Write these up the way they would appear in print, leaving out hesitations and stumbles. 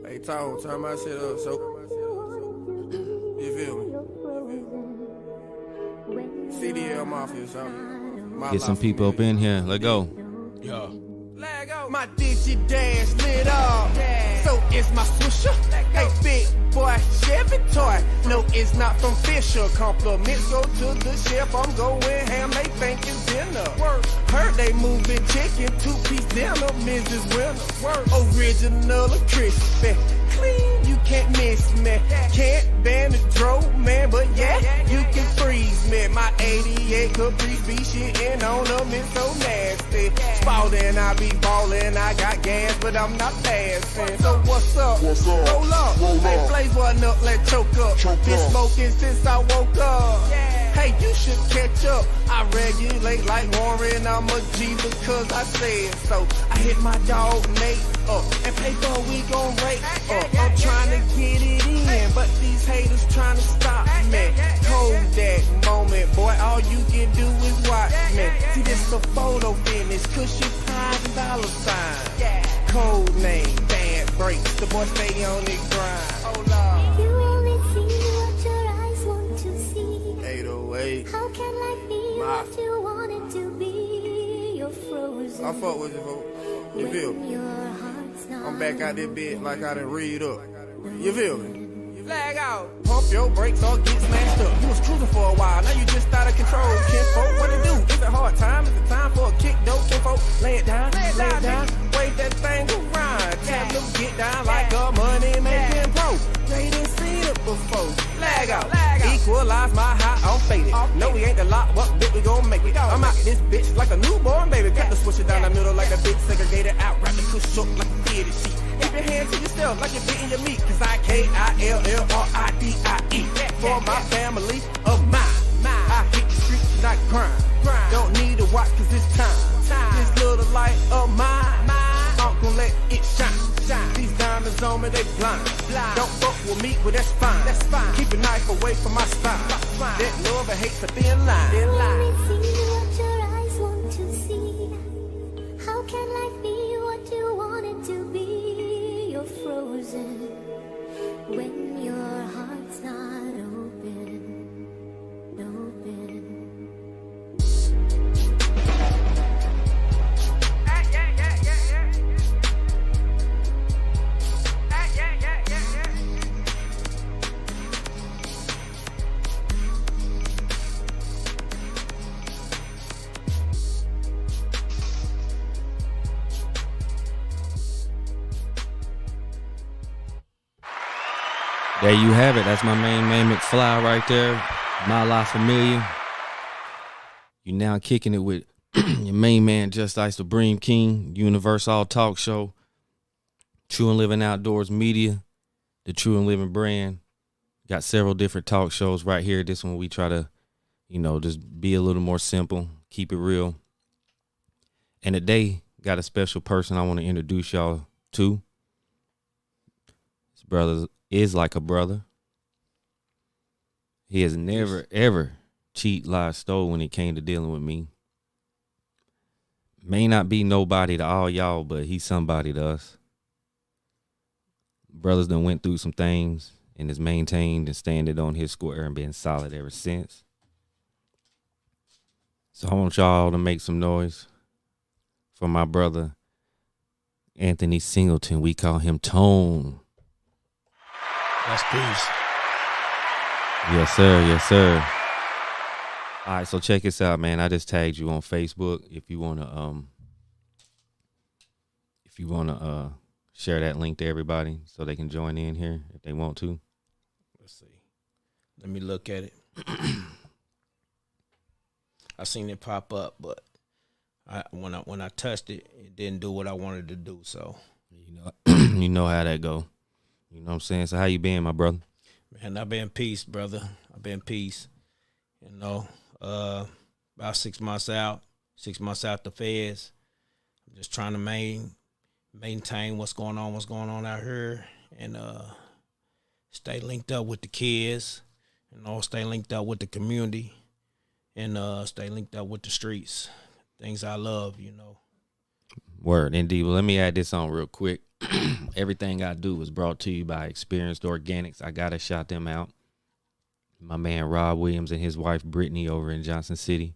Hey, Tone, turn my shit up, so you feel me? CDL Mafia, something. Get some people up in here. Let go. Yeah. Let go. My digit dash lit up. So it's my swisher. Hey, big boy, Chevy toy. No, it's not from Fisher. Compliments go to the chef. I'm going ham. They think it's dinner. Heard they moving chicken. 2-piece dinner. Mrs. Winner. Original or crispy. Clean, you can't miss me. Can't ban the dro, man, but yeah, you can freeze me. My 88 Caprice be shitting on them, it's so nasty. Spalding, I be ballin', I got gas, but I'm not passing. So what's up? Roll up. Hey, blaze one up, let's choke up. Been smoking since I woke up. Hey, you should catch up. I regulate like Warren, I'm a G because I said so. I hit my dog Nate up, and paper we gon' rake up. I'm trying to get it in, but these haters trying to stop me. Kodak moment, boy, all you can do is watch me. See, this a photo finish, cushy pies and dollar signs. Code name, bad breaks, the boy stay on the grind. Hold on. You only see what your eyes want to see. 808. How can life be what you want it to be? You're frozen. I fuck with you, folks. You feel me? Your heart's not I'm back out this bitch like I done read up. You feel me? Flag out. Pump your brakes or get smashed up. You was cruising for a while, now you just out of control. Kinfolk, what it do? Is it hard time? Is it time for a kick, though? Kinfolk, lay it down, wave that thing around. Tell them get down like a money making pro. They done seen it before. Flag out. Equalize my high, I'm faded. No, we ain't the lot, what bit we gon' make it. I'm out this bitch like a newborn baby. Cut the switcher down the middle like a big segregator. Out, wrap the push up like a theater sheet. Keep your hand to yourself like you're beating your meat. Cause I KILLRIDIE. For my family of mine. I hit the streets and I grind. Don't need a watch cause it's time. This little light of mine, I'm gon' let it shine. These diamonds on me, they blind. Don't fuck with me, well that's fine. Keep a knife away from my spine. That love and hate's a thin line. You only see what your eyes want to see. How can life be what you want it to be? You're frozen when your heart's not open. There you have it. That's my main man McFly right there. My La Familia. You now kicking it with your main man Just Ice Supreme King, Universal Talk Show, True and Living Outdoors Media, the True and Living brand. Got several different talk shows right here. This one we try to, just be a little more simple, keep it real. And today, got a special person I want to introduce y'all to. His brother is like a brother. He has never, ever cheat, lie, stole when it came to dealing with me. May not be nobody to all y'all, but he's somebody to us. Brothers done went through some things and has maintained and standing on his square and been solid ever since. So I want y'all to make some noise for my brother, Anthony Singleton. We call him Tone. That's peace. Yes, sir. Yes, sir. All right, so check this out, man. I just tagged you on Facebook. If you wanna share that link to everybody so they can join in here if they want to. Let's see. Let me look at it. I seen it pop up, but when I touched it, it didn't do what I wanted to do. So You know how that go. You know what I'm saying? So how you been, my brother? Man, I've been peace, brother. I've been peace. About 6 months out the feds. I'm just trying to maintain what's going on out here, and stay linked up with the kids, stay linked up with the community, and stay linked up with the streets. Things I love, Word, indeed. Well, let me add this on real quick. Everything I do is brought to you by Experienced Organics. I gotta shout them out. My man Rob Williams and his wife Brittany over in Johnson City.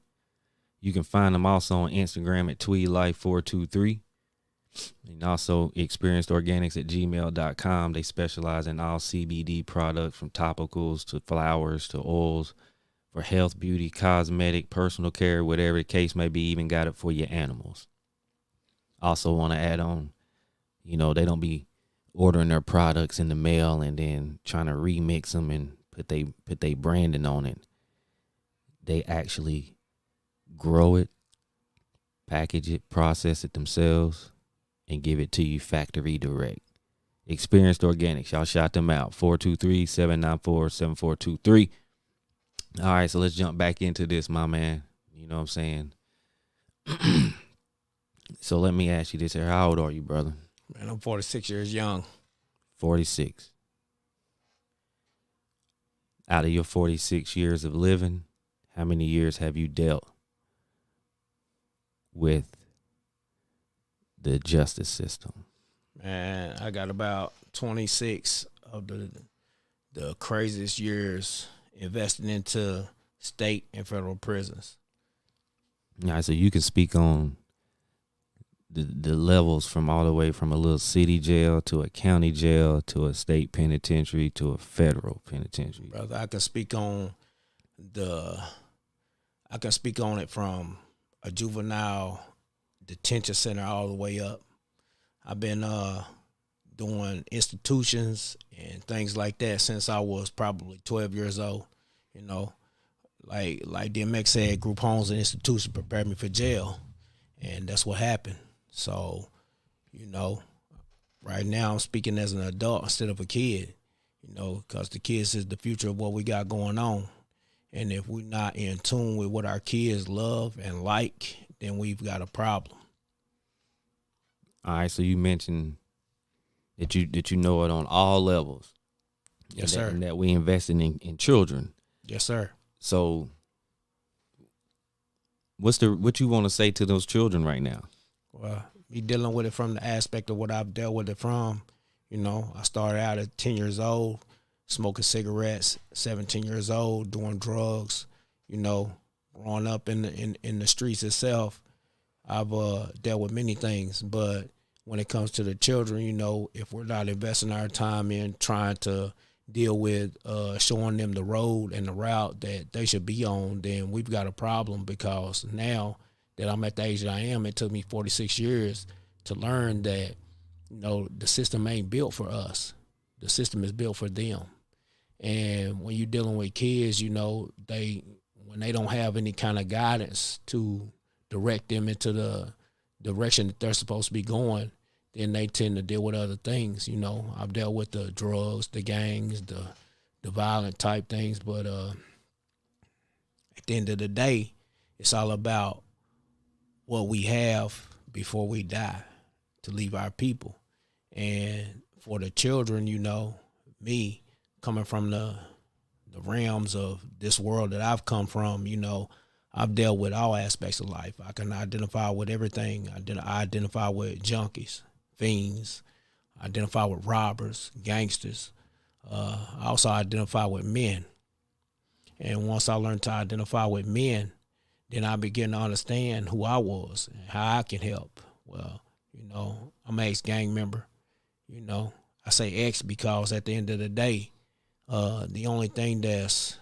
You can find them also on Instagram at TweedLife423. And also experiencedorganics@gmail.com. They specialize in all CBD products, from topicals to flowers to oils, for health, beauty, cosmetic, personal care, whatever the case may be. Even got it for your animals. Also want to add on, they don't be ordering their products in the mail and then trying to remix them and put they branding on it. They actually grow it, package it, process it themselves, and give it to you factory direct. Experienced Organics. Y'all shout them out. 423-794-7423. All right, so let's jump back into this, my man. You know what I'm saying? So let me ask you this here. How old are you, brother? Man, I'm 46 years young. 46. Out of your 46 years of living, how many years have you dealt with the justice system? Man, I got about 26 of the craziest years investing into state and federal prisons. All right, so you can speak on the levels from all the way from a little city jail to a county jail to a state penitentiary to a federal penitentiary. Brother, I can speak on it from a juvenile detention center all the way up. I've been doing institutions and things like that since I was probably 12 years old. Like DMX said, group homes and institutions prepared me for jail, and that's what happened. So, right now I'm speaking as an adult instead of a kid, because the kids is the future of what we got going on. And if we're not in tune with what our kids love and like, then we've got a problem. All right, so you mentioned that you know it on all levels. Yes, sir. And that we investing in children. Yes, sir. So what you want to say to those children right now? Well, me dealing with it from the aspect of what I've dealt with it from. I started out at 10 years old, smoking cigarettes, 17 years old, doing drugs, growing up in the streets itself. I've dealt with many things, but when it comes to the children, if we're not investing our time in trying to deal with showing them the road and the route that they should be on, then we've got a problem, because now that I'm at the age that I am, it took me 46 years to learn that, the system ain't built for us. The system is built for them. And when you're dealing with kids, when they don't have any kind of guidance to direct them into the direction that they're supposed to be going, then they tend to deal with other things. I've dealt with the drugs, the gangs, the violent type things, but at the end of the day, it's all about what we have before we die to leave our people. And for the children, me coming from the realms of this world that I've come from, I've dealt with all aspects of life. I can identify with everything. I identify with junkies, fiends. I identify with robbers, gangsters. I also identify with men. And once I learned to identify with men, then I began to understand who I was and how I can help. Well, I'm an ex-gang member. I say ex because at the end of the day, the only thing that's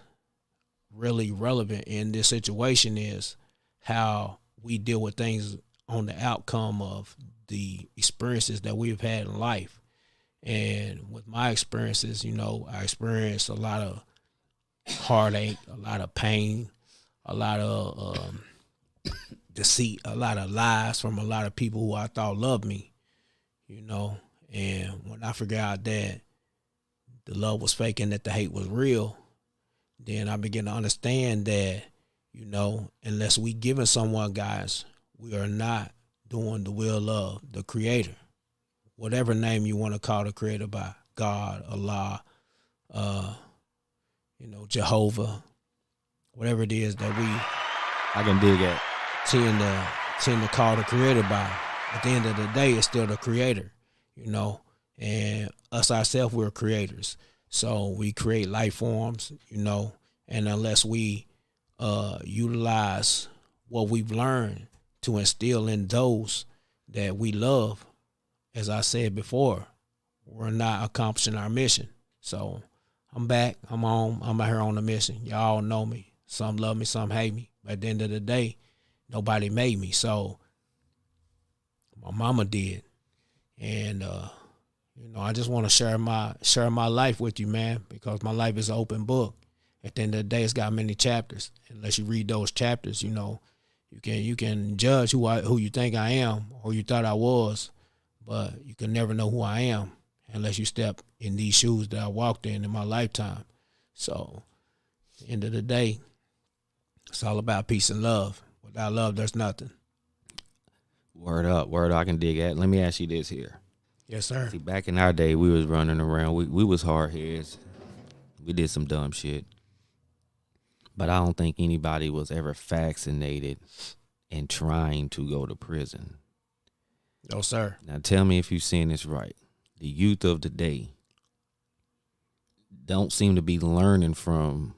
really relevant in this situation is how we deal with things on the outcome of the experiences that we've had in life. And with my experiences, I experienced a lot of heartache, a lot of pain, a lot of deceit, a lot of lies from a lot of people who I thought loved me, and when I figured out that the love was fake and that the hate was real, then I began to understand that, unless we giving someone, guys, we are not doing the will of the Creator. Whatever name you want to call the Creator by, God, Allah, Jehovah, whatever it is that I can dig that. tend to call the Creator by, at the end of the day, it's still the creator, you know. And us ourselves, we're creators. So we create life forms, you know, and unless we utilize what we've learned to instill in those that we love, as I said before, we're not accomplishing our mission. So I'm back. I'm on. I'm out here on a mission. Y'all know me. Some love me, some hate me. But at the end of the day, nobody made me. So my mama did. And you know, I just want to share my life with you, man, because my life is an open book. At the end of the day, it's got many chapters. Unless you read those chapters, you know, you can judge who you think I am or you thought I was, but you can never know who I am unless you step in these shoes that I walked in my lifetime. So, at the end of the day, it's all about peace and love. Without love, there's nothing. Word up, I can dig at. Let me ask you this here. Yes, sir. See, back in our day, we was running around. We was hard heads. We did some dumb shit. But I don't think anybody was ever vaccinated and trying to go to prison. No, sir. Now tell me if you've seen this right. The youth of the day don't seem to be learning from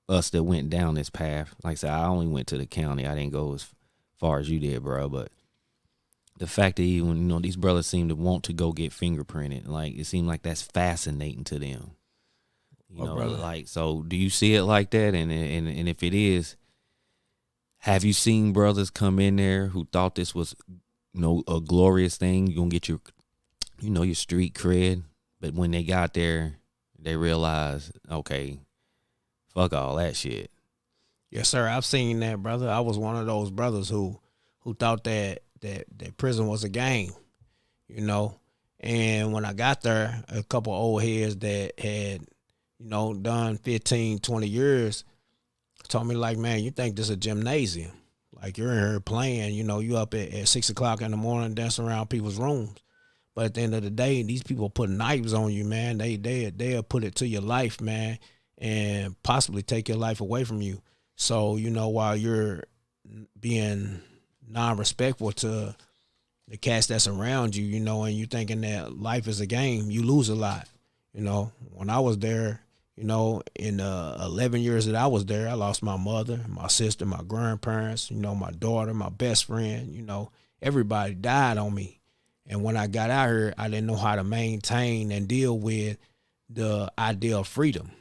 us that went down this path. Like I said, I only went to the county. I didn't go as far as you did, bro. But the fact that even, you know, these brothers seem to want to go get fingerprinted, like it seemed like that's fascinating to them. You know, brother. like, so do you see it like that? And if it is, have you seen brothers come in there who thought this was, you know, a glorious thing? You're gonna get your, you know, your street cred, but when they got there, they realized, okay, fuck all that shit. Yes, sir. I've seen that, brother. I was one of those brothers who thought that prison was a game, you know. And when I got there, a couple of old heads that had, you know, done 15, 20 years told me, like, man, you think this is a gymnasium. Like, you're in here playing, you know, you up at 6 o'clock in the morning dancing around people's rooms. But at the end of the day, these people put knives on you, man. They'll put it to your life, man, and possibly take your life away from you. So, you know, while you're being non-respectful to the cats that's around you, you know, and you thinking that life is a game, you lose a lot. You know, when I was there, you know, in the 11 years that I was there, I lost my mother, my sister, my grandparents, you know, my daughter, my best friend, you know, everybody died on me. And when I got out here, I didn't know how to maintain and deal with the idea of freedom.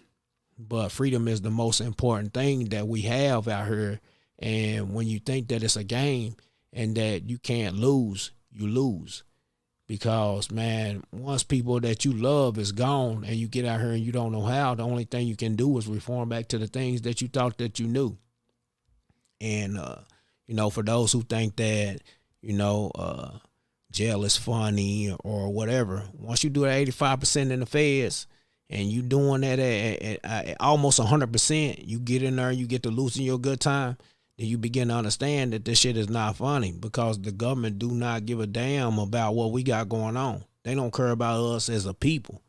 But freedom is the most important thing that we have out here. And when you think that it's a game and that you can't lose, you lose. Because, man, once people that you love is gone and you get out here and you don't know how, the only thing you can do is reform back to the things that you thought that you knew. And, you know, for those who think that, you know, jail is funny or whatever, once you do that 85% in the feds and you doing that at almost 100%, you get in there, you get to losing your good time, then you begin to understand that this shit is not funny, because the government do not give a damn about what we got going on. They don't care about us as a people.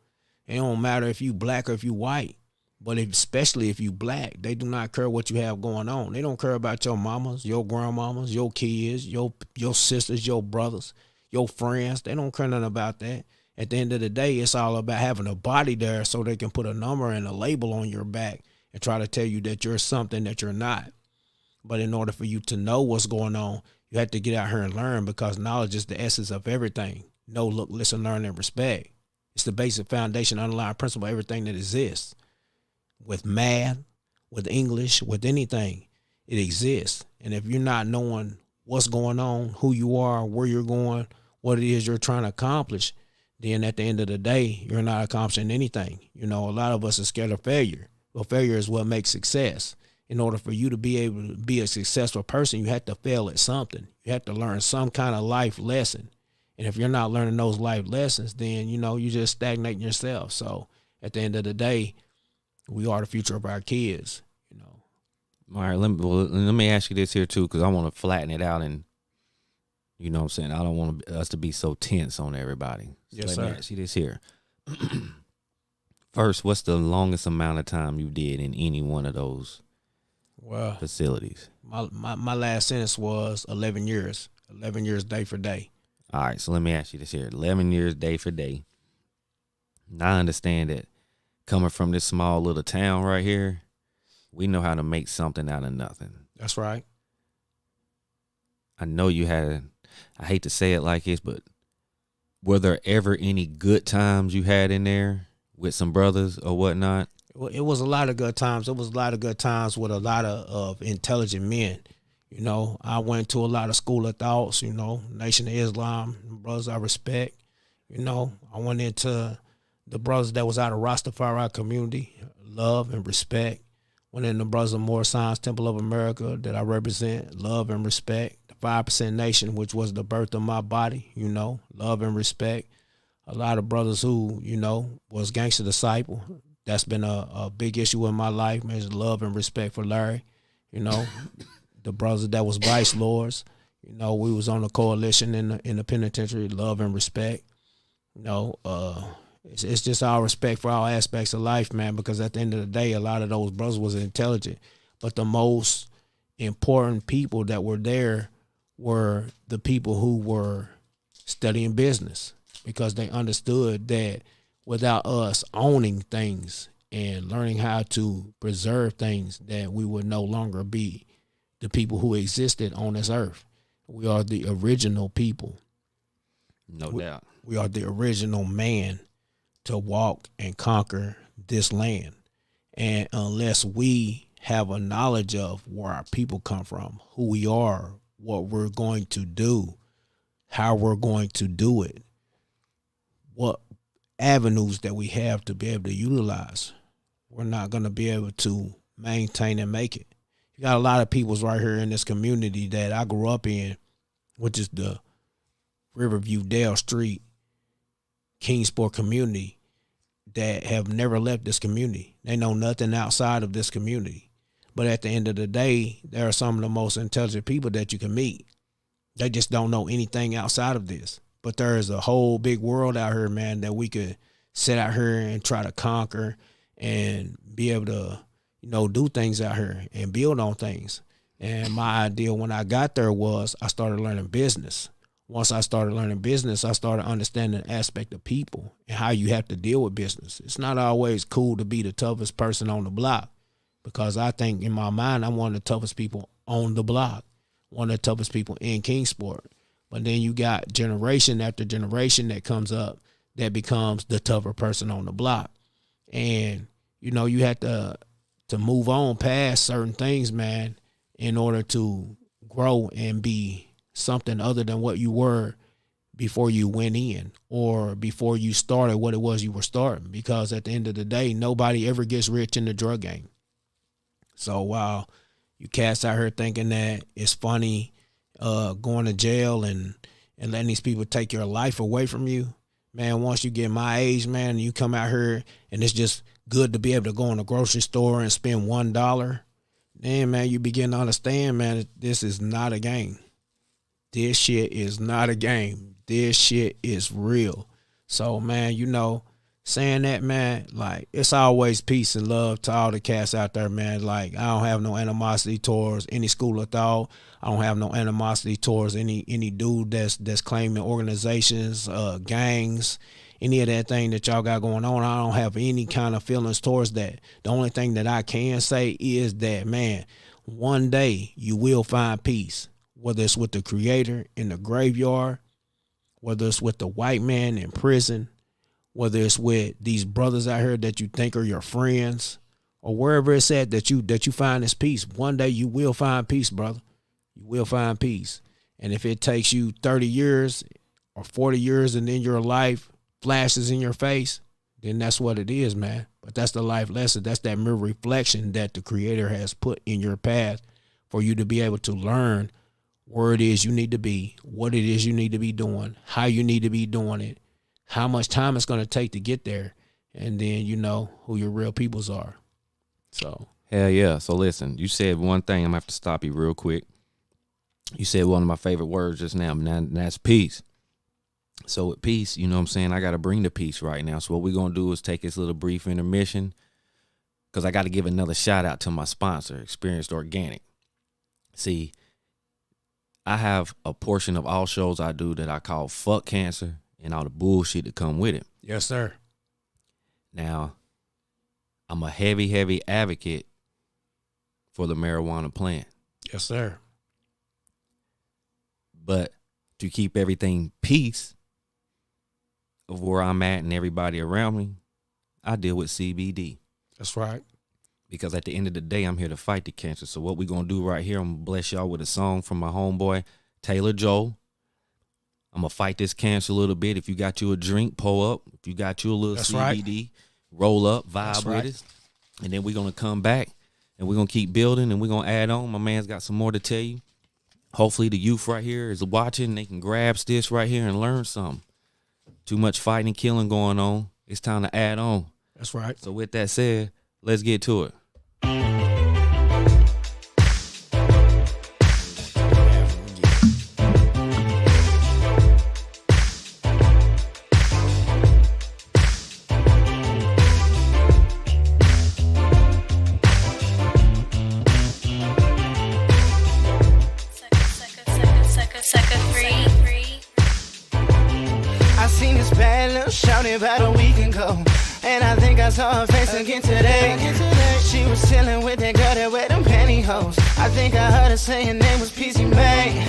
It don't matter if you black or if you white, but especially if you black, they do not care what you have going on. They don't care about your mamas, your grandmamas, your kids, your sisters, your brothers, your friends. They don't care nothing about that. At the end of the day, it's all about having a body there so they can put a number and a label on your back and try to tell you that you're something that you're not. But in order for you to know what's going on, you have to get out here and learn, because knowledge is the essence of everything. Know, look, listen, learn, and respect. It's the basic foundation, underlying principle of everything that exists. With math, with English, with anything, it exists. And if you're not knowing what's going on, who you are, where you're going, what it is you're trying to accomplish, then at the end of the day, you're not accomplishing anything. You know, a lot of us are scared of failure. Well, failure is what makes success. In order for you to be able to be a successful person, you have to fail at something. You have to learn some kind of life lesson. And if you're not learning those life lessons, then, you know, you're just stagnating yourself. So at the end of the day, we are the future of our kids, you know. All right, let me ask you this here too, because I want to flatten it out, and you know what I'm saying, I don't want us to be so tense on everybody. So Yes, let me sir. ask you this here. First, what's the longest amount of time you did in any one of those Well, facilities? my last sentence was 11 years. 11 years day for day. All right, so let me ask you this here. 11 years day for day. Now I understand that coming from this small little town right here, we know how to make something out of nothing. That's right. I know you had, I hate to say it like this, but were there ever any good times you had in there with some brothers or whatnot? Well, it was a lot of good times. It was a lot of good times with a lot of intelligent men. You know, I went to a lot of school of thoughts, you know, Nation of Islam, brothers I respect. You know, I went into the brothers that was out of Rastafari community, love and respect. Went in the Brothers of Moor Science Temple of America that I represent, love and respect. The 5% Nation, which was the birth of my body, you know, love and respect. A lot of brothers who, you know, was gangster disciple. That's been a big issue in my life, man, is love and respect for Larry. You know, the brothers that was vice lords, you know, we was on the coalition in the penitentiary, love and respect. You know, it's just our respect for all aspects of life, man, because at the end of the day, a lot of those brothers was intelligent. But the most important people that were there were the people who were studying business, because they understood that without us owning things and learning how to preserve things, that we would no longer be the people who existed on this earth. We are the original people. No doubt. We are the original man to walk and conquer this land. And unless we have a knowledge of where our people come from, who we are, what we're going to do, how we're going to do it, what avenues that we have to be able to utilize, we're not going to be able to maintain and make it. You got a lot of peoples right here in this community that I grew up in, which is the Riverview, Dale Street, Kingsport community, that have never left this community. They know nothing outside of this community. But at the end of the day, there are some of the most intelligent people that you can meet. They just don't know anything outside of this. But there is a whole big world out here, man, that we could sit out here and try to conquer and be able to, you know, do things out here and build on things. And my idea when I got there was I started learning business. Once I started learning business, I started understanding the aspect of people and how you have to deal with business. It's not always cool to be the toughest person on the block, because I think in my mind, I'm one of the toughest people on the block, one of the toughest people in Kingsport. But then you got generation after generation that comes up that becomes the tougher person on the block. And, you know, you have to move on past certain things, man, in order to grow and be something other than what you were before you went in or before you started what it was you were starting. Because at the end of the day, nobody ever gets rich in the drug game. So while you cats out here thinking that it's funny going to jail and letting these people take your life away from you, man, once you get my age, man, and you come out here and it's just good to be able to go in a grocery store and spend $1, then, man, you begin to understand, man, this is not a game. This shit is not a game. This shit is real. So, man, you know, saying that, man, like, it's always peace and love to all the cats out there, man. Like, I don't have no animosity towards any school of thought. I don't have no animosity towards any dude that's claiming organizations, gangs, any of that thing that y'all got going on. I don't have any kind of feelings towards that. The only thing that I can say is that, man, one day you will find peace, whether it's with the Creator in the graveyard, whether it's with the white man in prison, whether it's with these brothers out here that you think are your friends, or wherever it's at that you find this peace. One day you will find peace, brother. You will find peace. And if it takes you 30 years or 40 years and then your life flashes in your face, then that's what it is, man. But that's the life lesson. That's that mirror reflection that the Creator has put in your path for you to be able to learn where it is you need to be, what it is you need to be doing, how you need to be doing it, how much time it's going to take to get there, and then you know who your real peoples are. So Hell yeah. So listen, you said one thing. I'm going to have to stop you real quick. You said one of my favorite words just now, and that's peace. So with peace, you know what I'm saying, I got to bring the peace right now. So what we're going to do is take this little brief intermission, because I got to give another shout out to my sponsor, Experienced Organic. See, I have a portion of all shows I do that I call Fuck Cancer and all the bullshit that come with it. Yes, sir. Now, I'm a heavy advocate for the marijuana plant. Yes, sir. But to keep everything peace of where I'm at and everybody around me, I deal with CBD. That's right. Because at the end of the day, I'm here to fight the cancer. So what we're going to do right here, I'm going to bless y'all with a song from my homeboy, Taylor Joel. I'm going to fight this cancer a little bit. If you got you a drink, pull up. If you got you a little That's CBD, roll up, vibe That's with right. us. And then we're going to come back and we're going to keep building and we're going to add on. My man's got some more to tell you. Hopefully the youth right here is watching. They can grab this right here and learn something. Too much fighting and killing going on. It's time to add on. That's right. So with that said, let's get to it. I seen this bad little shawty about a week ago, and I think I saw her face again today. She was chilling with that girl that wear them pantyhose. I think I heard her say her name was PC May.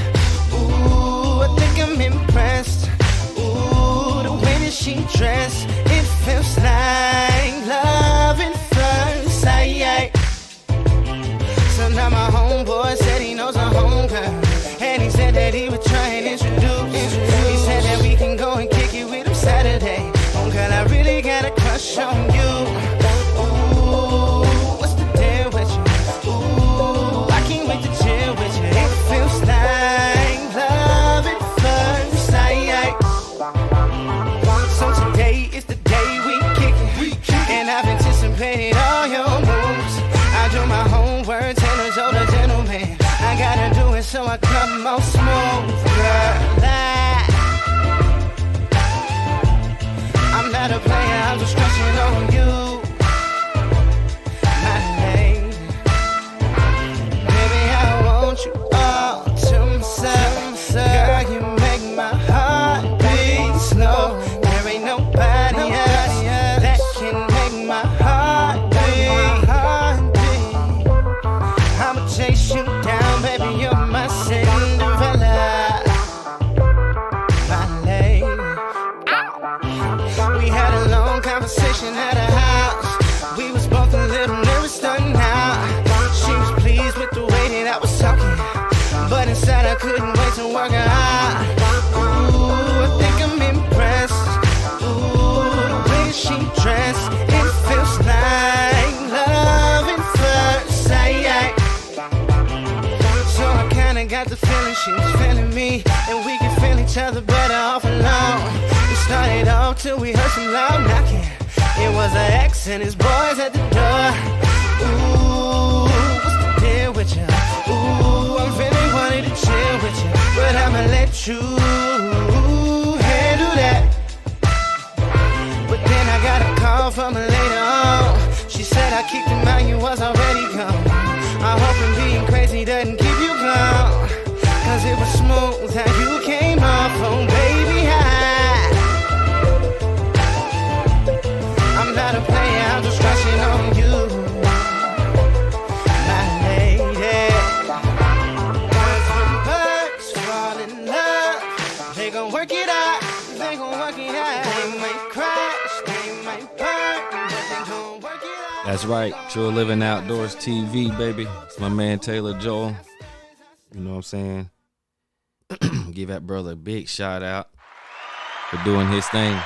Ooh, I think I'm impressed. Ooh, the way that she dressed, it feels like love at first sight. So now my homeboy said he knows a homegirl, and he said that he would try and introduce. He said that we can go and kick it with him Saturday. Oh girl, I really got a crush on you. Ooh, what's the deal with you? Ooh, I can't wait to chill with you. It feels like love at first sight. So today is the day we kick it, and I've anticipated all your moves. I do my homework, Taylor's older gentleman. I gotta do it so I come out smooth, girl. I'm not a player, I'm just crushing on you, my lady. Baby, I want you all to myself. Girl, you make my heart beat slow. There ain't nobody else that can make my heart beat. I'ma chase you down, baby, you're my Cinderella, my lady. We had a long conversation at her house. We was both a little nervous starting out. She was pleased with the way that I was talking, but inside I couldn't wait to work her out. Ooh, I think I'm impressed. Ooh, the way that she dressed, it feels like love at first sight. So I kinda got the feeling she was feeling me, and we could feel each other better off alone. We started off till we heard some loud knocking. It was her ex and his boys at the door. Ooh, what's the deal with you? Ooh, I'm really wanting to chill with you, but I'ma let you handle that. But then I got a call from her later on. She said I kicked him out, he was already gone. I hope him being crazy doesn't keep you gone, cause it was smooth how you came off on baby high. I'm not a player, I'm just crushing on you, my lady. Cause when birds fall in love, they gon' work it out, they gon' work it out. They might crash, they might burn, but they gon' work it out. That's right. True Living Outdoors TV, baby. It's my man Taylor Joel. You know what I'm saying? Give that brother a big shout out for doing his thing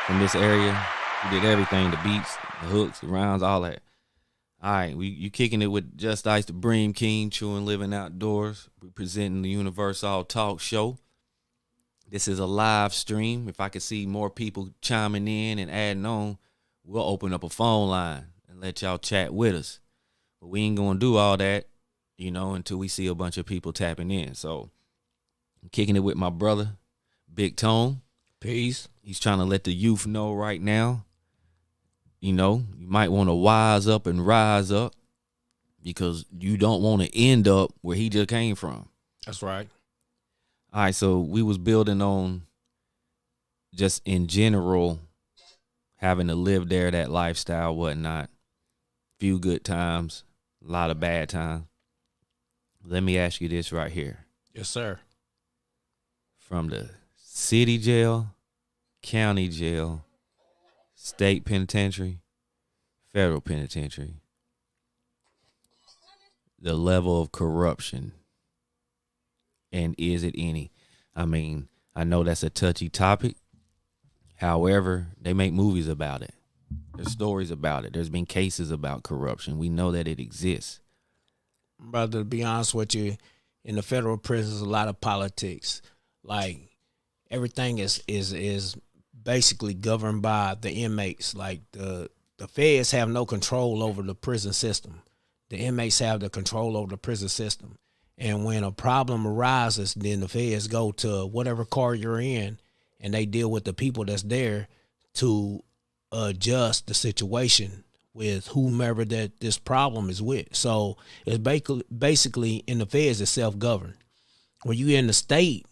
from this area. He did everything, the beats, the hooks, the rounds, all that. All right, you kicking it with Just Ice, the Bream King, True and Living Outdoors, representing the Universal Talk Show. This is a live stream. If I could see more people chiming in and adding on, we'll open up a phone line and let y'all chat with us. But we ain't gonna do all that, until we see a bunch of people tapping in. So I'm kicking it with my brother, Big Tone. Peace. He's trying to let the youth know right now, you might want to wise up and rise up, because you don't want to end up where he just came from. That's right. All right, so we was building on just in general having to live there, that lifestyle, whatnot. Few good times, a lot of bad times. Let me ask you this right here. Yes, sir. From the city jail, county jail, state penitentiary, federal penitentiary, the level of corruption, and is it any? I mean, I know that's a touchy topic. However, they make movies about it. There's stories about it. There's been cases about corruption. We know that it exists. Brother, to be honest with you, in the federal prisons, a lot of politics. Like everything is basically governed by the inmates. Like the feds have no control over the prison system. The inmates have the control over the prison system. And when a problem arises, then the feds go to whatever car you're in, and they deal with the people that's there to adjust the situation with whomever that this problem is with. So it's basically in the feds, it's self-governed. When you in the state,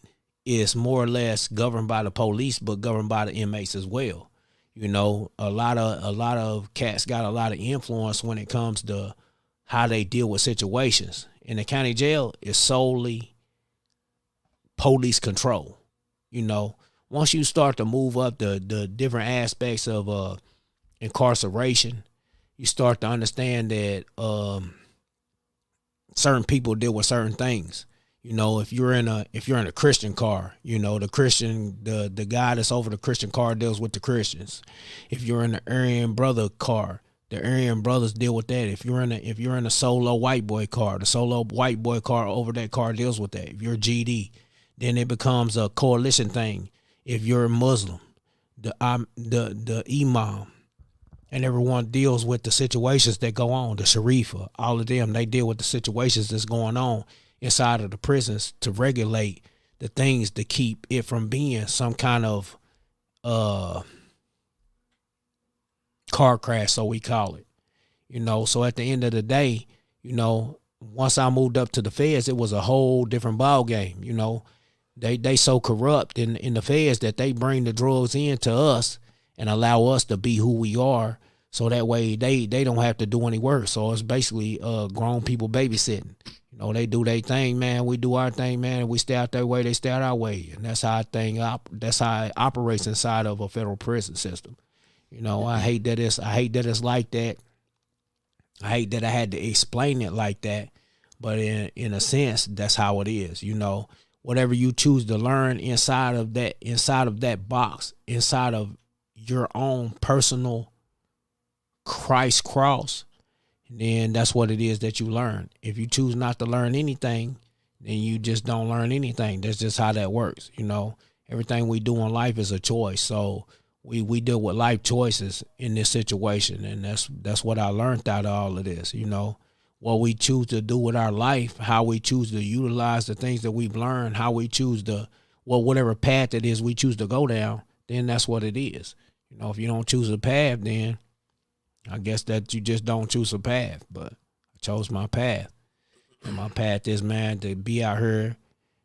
it's more or less governed by the police, but governed by the inmates as well. You know, a lot of cats got a lot of influence when it comes to how they deal with situations. In the county jail, it's solely police control. You know, once you start to move up the different aspects of incarceration, you start to understand that certain people deal with certain things. You know, if you're in a Christian car, you know, the guy that's over the Christian car deals with the Christians. If you're in the Aryan brother car, the Aryan brothers deal with that. If you're in a solo white boy car, the solo white boy car over that car deals with that. If you're GD, then it becomes a coalition thing. If you're a Muslim, the imam, and everyone deals with the situations that go on. The Sharifa, all of them, they deal with the situations that's going on inside of the prisons to regulate the things to keep it from being some kind of car crash, so we call it. You know, so at the end of the day, you know, once I moved up to the feds, it was a whole different ball game. You know, they so corrupt in the feds that they bring the drugs in to us and allow us to be who we are, so that way they don't have to do any work. So it's basically grown people babysitting. You know, they do their thing, man. We do our thing, man. And we stay out their way, they stay out our way, and that's how it operates inside of a federal prison system. You know, I hate that it's like that. I hate that I had to explain it like that, but in a sense, that's how it is. You know, whatever you choose to learn inside of that box, inside of your own personal Christ cross, then that's what it is that you learn. If you choose not to learn anything, then you just don't learn anything. That's just how that works. You know, everything we do in life is a choice. So we deal with life choices in this situation, and that's what I learned out of all of this. You know, what we choose to do with our life, how we choose to utilize the things that we've learned, how we choose whatever path it is we choose to go down, then that's what it is. You know, if you don't choose a path, then I guess that you just don't choose a path. But I chose my path. And my path is, man, to be out here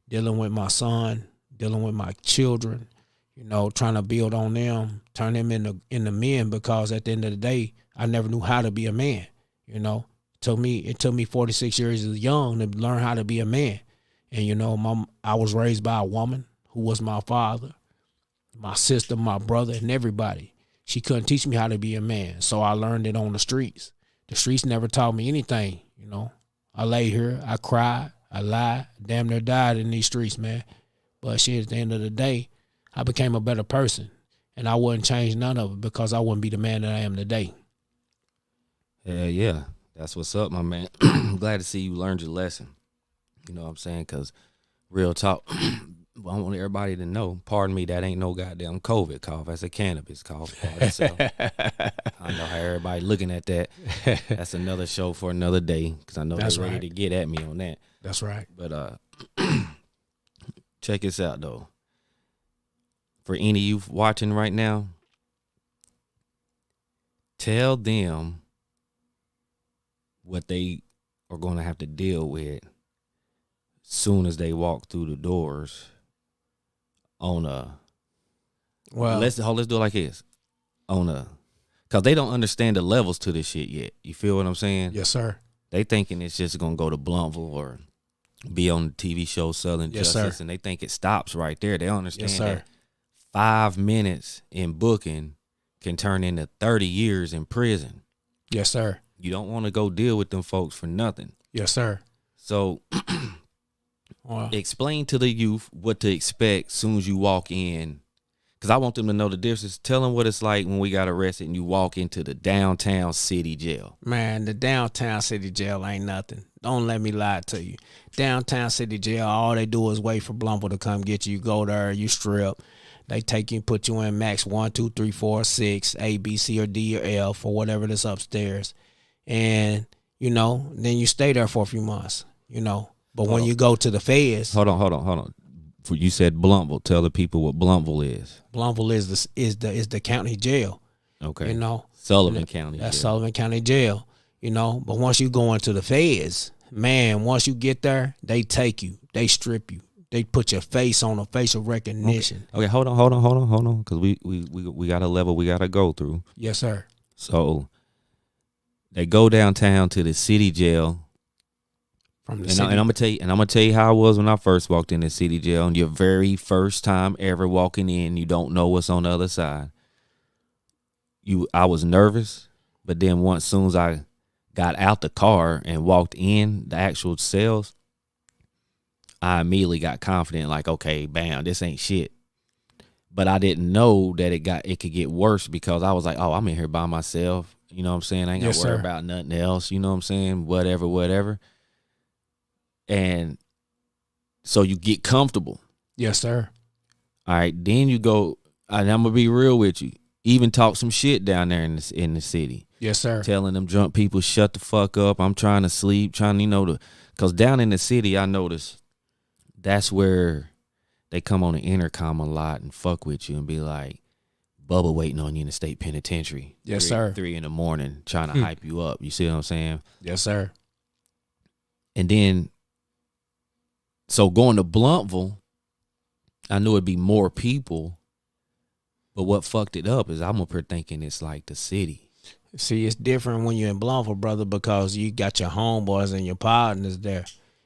dealing with my son, dealing with my children, you know, trying to build on them, turn them into men, because at the end of the day, I never knew how to be a man. You know, it took me 46 years young to learn how to be a man. And, you know, I was raised by a woman who was my father, my sister, my brother, and everybody. She couldn't teach me how to be a man, so I learned it on the streets. The streets never taught me anything, you know. I lay here, I cried, I lied, damn near died in these streets, man. But shit, at the end of the day, I became a better person, and I wouldn't change none of it because I wouldn't be the man that I am today. Yeah, that's what's up, my man. I'm glad to see you learned your lesson. You know what I'm saying? Because real talk, I want everybody to know, pardon me, that ain't no goddamn COVID cough. That's a cannabis cough. So I know how everybody looking at that. That's another show for another day, because I know they're ready to get at me on that. That's right. But check this out, though. For any of you watching right now, tell them what they are going to have to deal with soon as they walk through the doors on a let's do it like this. On a cause they don't understand the levels to this shit yet. You feel what I'm saying? Yes, sir. They thinking it's just gonna go to Bluntville or be on the TV show Southern Yes, Justice, sir. and they think it stops right there. They don't understand Yes, sir. that 5 minutes in booking can turn into 30 years in prison. Yes, sir. You don't want to go deal with them folks for nothing. Yes, sir. So Well, explain to the youth what to expect soon as you walk in. Because I want them to know the difference. Tell them what it's like when we got arrested and you walk into the downtown city jail. man, the downtown city jail ain't nothing. Don't let me lie to you. Downtown city jail, all they do is wait for Blumple to come get you. You go there, you strip. They take you and put you in max 1, 2, 3, 4, 6, A, B, C, or D, or F, or whatever that's upstairs. And, then you stay there for a few months, But when you go to the feds, Hold on. You said Bluntville. Tell the people what Bluntville is. Blumple is the county jail, Okay. Sullivan Sullivan County. That's Jail. Sullivan County Jail, But once you go into the feds, man, once you get there, they take you, they strip you, they put your face on a facial recognition. Okay, hold on. Because we got a level we got to go through. Yes, sir. So they go downtown to the city jail. From the And city. I'm gonna tell you how I was when I first walked in the city jail. And your very first time ever walking in, you don't know what's on the other side. I was nervous, but then soon as I got out the car and walked in the actual cells, I immediately got confident. Like, okay, bam, this ain't shit. But I didn't know that it could get worse because I was like, oh, I'm in here by myself. You know what I'm saying? I ain't Yes, gotta worry sir. about nothing else. You know what I'm saying? Whatever. And so you get comfortable. Yes, sir. All right. Then you go, and I'm gonna be real with you. Even talk some shit down there in the city. Yes, sir. Telling them drunk people, shut the fuck up. I'm trying to sleep, because down in the city, I noticed that's where they come on the intercom a lot and fuck with you and be like, Bubba waiting on you in the state penitentiary. Yes, sir. 3 a.m, trying to hype you up. You see what I'm saying? Yes, sir. And then, so going to Bluntville, I knew it'd be more people, but what fucked it up is I'm up here thinking it's like the city. See, it's different when you're in Blumple, brother, because you got your homeboys and your partners there.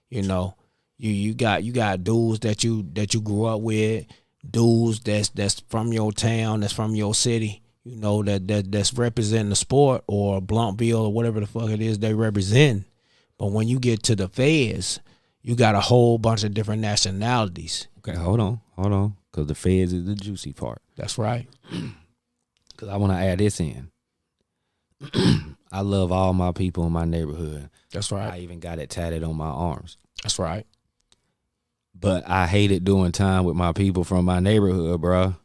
You got dudes that you grew up with, dudes that's from your town, that's from your city, that's representing the sport or Bluntville or whatever the fuck it is they represent. But when you get to the feds, you got a whole bunch of different nationalities. Okay, hold on, because the feds is the juicy part. That's right. Because I want to add this in. I love all my people in my neighborhood. That's I right. even got it tatted on my arms. That's right. But I hated doing time with my people from my neighborhood, bruh.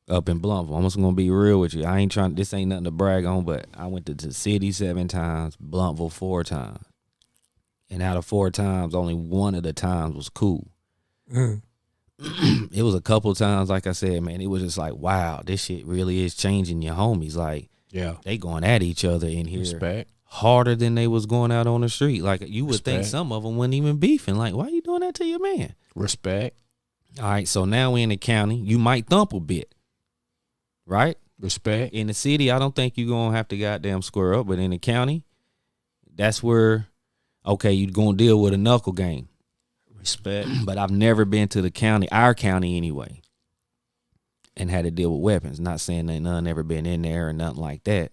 Up in Bluntville. I'm just gonna be real with you. This ain't nothing to brag on, but I went to the city 7 times, Bluntville 4 times. And out of 4 times, only one of the times was cool. It was a couple times, like I said, man, it was just like, wow, this shit really is changing your homies. Like, Yeah. they going at each other in here Respect. harder than they was going out on the street. Like, you would think Respect. some of them wasn't even beefing. Like, why you doing that to your man? Respect. All right, so now we in the county. You might thump a bit, right? Respect. In the city, I don't think you're going to have to goddamn square up. But in the county, that's where, okay, you're going to deal with a knuckle game. Respect. But I've never been to the county, our county anyway, and had to deal with weapons. Not saying that none ever been in there or nothing like that.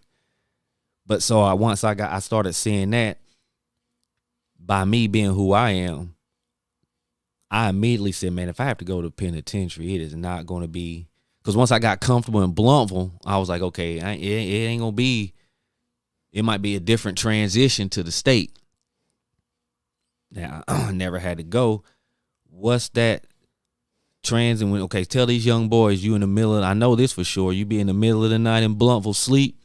But so once I started seeing that, by me being who I am, I immediately said, man, if I have to go to penitentiary, it is not going to be, because once I got comfortable in Bluntville, I was like, okay, it ain't going to be, it might be a different transition to the state. Now, I never had to go. What's that transit? Okay, tell these young boys you in the middle of, I know this for sure, you be in the middle of the night in Bluntville, sleep,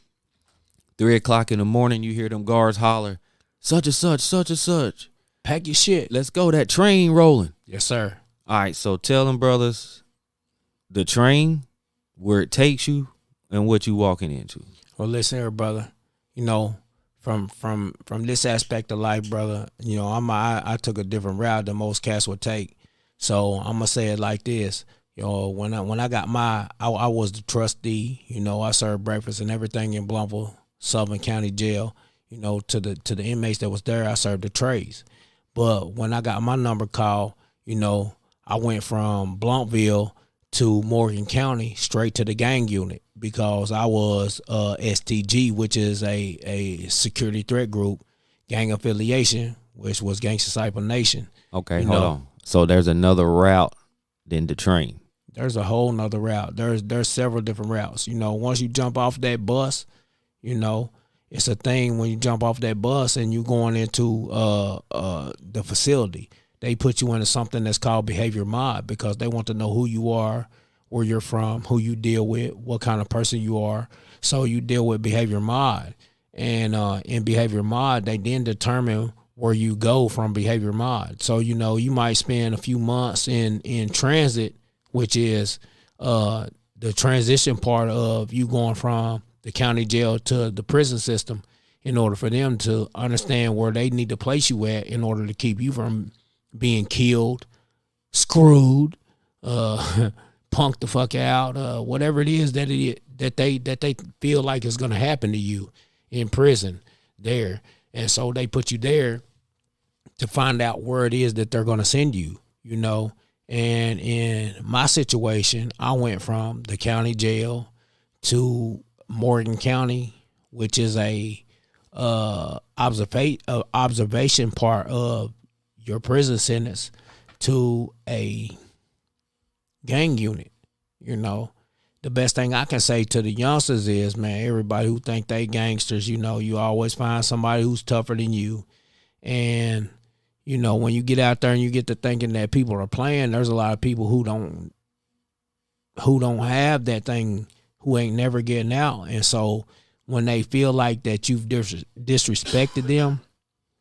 3 o'clock in the morning, you hear them guards holler, such and such, such and such. Pack your shit. Let's go, that train rolling. Yes, sir. All right, so tell them brothers, the train, where it takes you, and what you walking into. Well, listen here, brother. from this aspect of life, brother, you know, I took a different route than most cats would take. So I'm gonna say it like this. You know, when I got I was the trustee. You know, I served breakfast and everything in Blumpville, Sullivan County Jail. You know, to the inmates that was there, I served the trays. But when I got my number called, you know, I went from Blumpville to Morgan County straight to the gang unit because I was STG, which is a security threat group, gang affiliation, which was Gangsta Disciple Nation. Okay, hold on. So there's another route than the train. There's a whole nother route. There's several different routes. You know, once you jump off that bus, you know, it's a thing when you jump off that bus and you going into the facility. They put you into something that's called behavior mod because they want to know who you are, where you're from, who you deal with, what kind of person you are. So you deal with behavior mod. And in behavior mod, they then determine where you go from behavior mod. So, you know, you might spend a few months in transit, which is the transition part of you going from the county jail to the prison system in order for them to understand where they need to place you at in order to keep you from being killed, screwed, punked the fuck out, whatever it is that they feel like is going to happen to you in prison there. And so they put you there to find out where it is that they're going to send you, you know. And in my situation, I went from the county jail to Morgan County, which is a observation part of your prison sentence, to a gang unit. You know, the best thing I can say to the youngsters is, man, everybody who think they gangsters, you know, you always find somebody who's tougher than you. And, you know, when you get out there and you get to thinking that people are playing, there's a lot of people who don't have that thing, who ain't never getting out. And so when they feel like that you've disrespected them,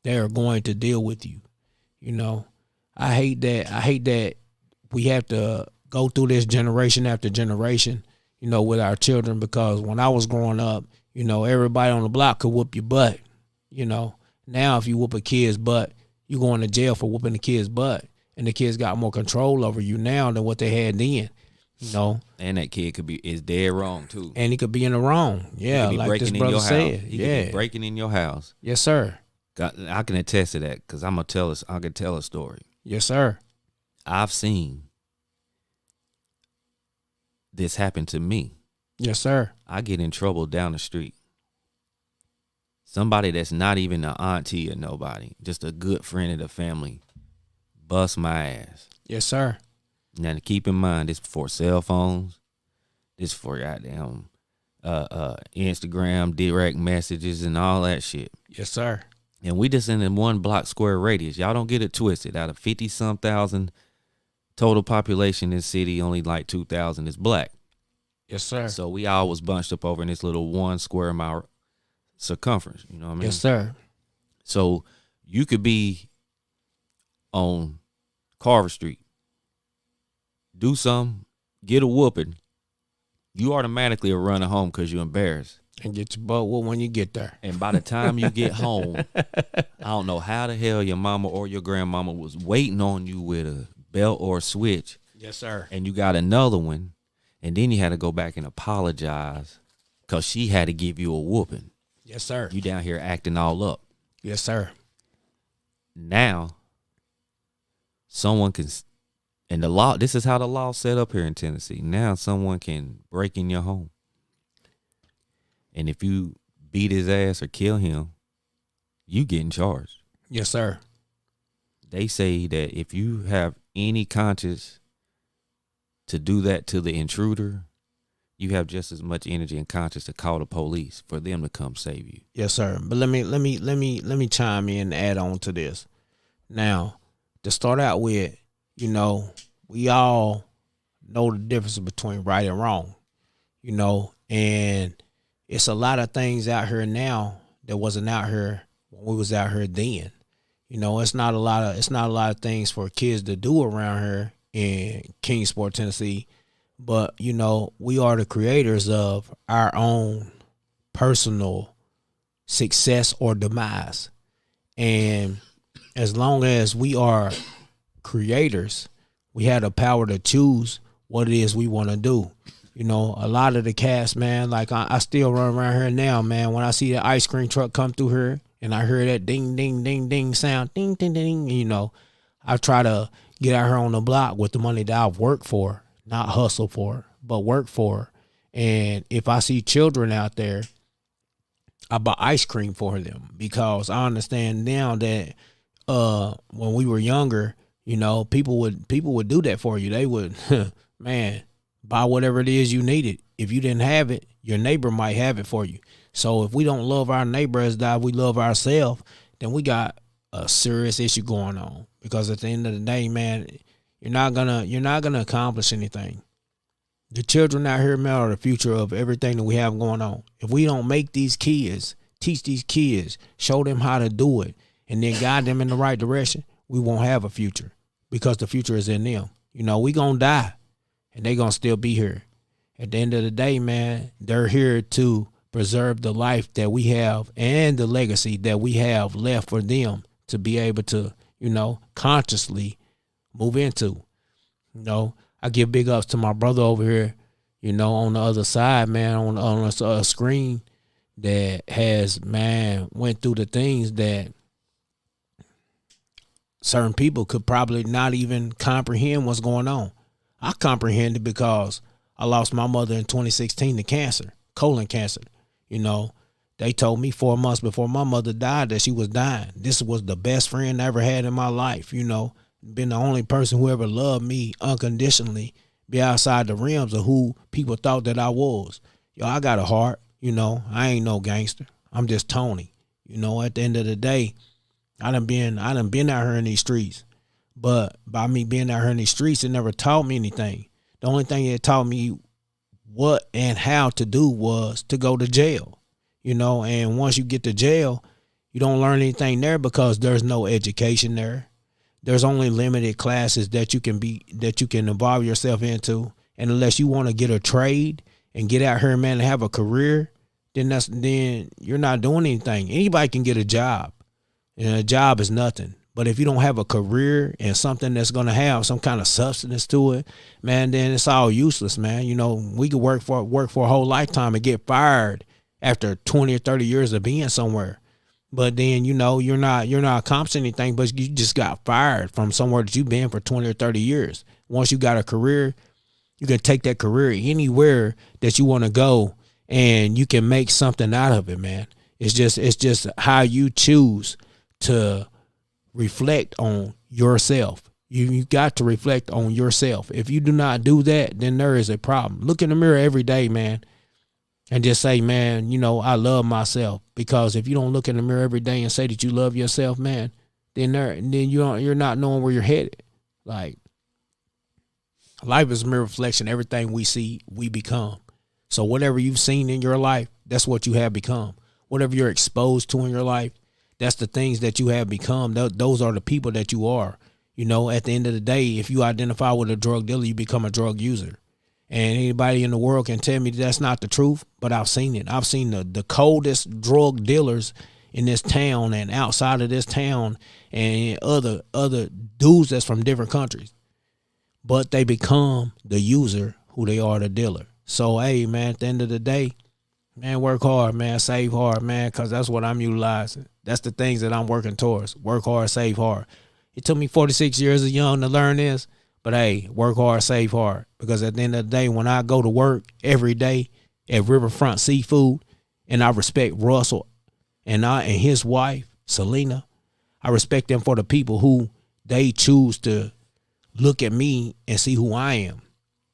they are going to deal with you. You know, I hate that we have to go through this generation after generation, you know, with our children, because when I was growing up, you know, everybody on the block could whoop your butt. You know, now if you whoop a kid's butt, you going to jail for whooping the kid's butt, and the kids got more control over you now than what they had then. You know, and that kid is dead wrong too, and he could be in the wrong. Yeah, like this brother said. He could be breaking in your house. Yes, sir. I can attest to that because I can tell a story. Yes, sir. I've seen this happen to me. Yes, sir. I get in trouble down the street. Somebody that's not even an auntie or nobody, just a good friend of the family, bust my ass. Yes, sir. Now, to keep in mind, this for cell phones, this for goddamn Instagram, direct messages, and all that shit. Yes, sir. And we just in a 1 block square radius. Y'all don't get it twisted. Out of 50-some thousand total population in the city, only like 2,000 is black. Yes, sir. So we all was bunched up over in this little 1 square mile circumference. You know what I mean? Yes, sir. So you could be on Carver Street, do something, get a whooping, you automatically are running home because you're embarrassed. And get your butt whooped when you get there. And by the time you get home, I don't know how the hell your mama or your grandmama was waiting on you with a belt or a switch. Yes, sir. And you got another one, and then you had to go back and apologize because she had to give you a whooping. Yes, sir. You down here acting all up. Yes, sir. Now, someone can, and the law, this is how the law set up here in Tennessee. Now someone can break in your home. And if you beat his ass or kill him, you getting charged. Yes, sir. They say that if you have any conscience to do that to the intruder, you have just as much energy and conscience to call the police for them to come save you. Yes, sir. But let me chime in and add on to this. Now, to start out with, you know, we all know the difference between right and wrong, you know, and it's a lot of things out here now that wasn't out here when we was out here then. You know, it's not a lot of things for kids to do around here in Kingsport, Tennessee. But, you know, we are the creators of our own personal success or demise. And as long as we are creators, we have the power to choose what it is we want to do. You know, a lot of the cats, man, like I still run around here now, man. When I see the ice cream truck come through here and I hear that ding, ding, ding, ding sound, ding, ding, ding, you know, I try to get out here on the block with the money that I've worked for, not hustle for, but work for. And if I see children out there, I buy ice cream for them, because I understand now that when we were younger, you know, people would do that for you. They would, man, buy whatever it is you needed. If you didn't have it, your neighbor might have it for you. So if we don't love our neighbor as we love ourselves, then we got a serious issue going on. Because at the end of the day, man, you're not gonna accomplish anything. The children out here, man, are the future of everything that we have going on. If we don't make these kids, teach these kids, show them how to do it, and then guide them in the right direction, we won't have a future, because the future is in them. You know, we gonna die, and they gonna still be here. At the end of the day, man, they're here to preserve the life that we have and the legacy that we have left for them to be able to, you know, consciously move into. You know, I give big ups to my brother over here, you know, on the other side, man, on a screen that has, man, went through the things that certain people could probably not even comprehend what's going on. I comprehend it because I lost my mother in 2016 to cancer, colon cancer. You know, they told me 4 months before my mother died that she was dying. This was the best friend I ever had in my life, you know. Been the only person who ever loved me unconditionally, be outside the rims of who people thought that I was. Yo, I got a heart, you know. I ain't no gangster. I'm just Tony. You know, at the end of the day, I done been out here in these streets. But by me being out here in these streets, it never taught me anything. The only thing it taught me what and how to do was to go to jail. You know, and once you get to jail, you don't learn anything there because there's no education there. There's only limited classes that you can involve yourself into. And unless you want to get a trade and get out here, man, and have a career, then you're not doing anything. Anybody can get a job, and a job is nothing. But if you don't have a career and something that's going to have some kind of substance to it, man, then it's all useless, man. You know, we could work for a whole lifetime and get fired after 20 or 30 years of being somewhere. But then, you know, you're not accomplishing anything, but you just got fired from somewhere that you've been for 20 or 30 years. Once you got a career, you can take that career anywhere that you want to go, and you can make something out of it, man. It's just how you choose to reflect on yourself. You got to reflect on yourself. If you do not do that, then there is a problem. Look in the mirror every day, man, and just say, man, you know, I love myself. Because if you don't look in the mirror every day and say that you love yourself, man, then you're not knowing where you're headed. Like, life is a mere reflection. Everything we see, we become. So whatever you've seen in your life, that's what you have become. Whatever you're exposed to in your life, that's the things that you have become. Those are the people that you are. You know, at the end of the day, if you identify with a drug dealer, you become a drug user. And anybody in the world can tell me that's not the truth, but I've seen it. I've seen the coldest drug dealers in this town and outside of this town and other dudes that's from different countries. But they become the user who they are, the dealer. So, hey, man, at the end of the day, man, work hard, man, save hard, man, because that's what I'm utilizing. That's the things that I'm working towards. Work hard, save hard. It took me 46 years of young to learn this. But hey, work hard, save hard. Because at the end of the day, when I go to work every day at Riverfront Seafood, and I respect Russell and his wife, Selena, I respect them for the people who they choose to look at me and see who I am.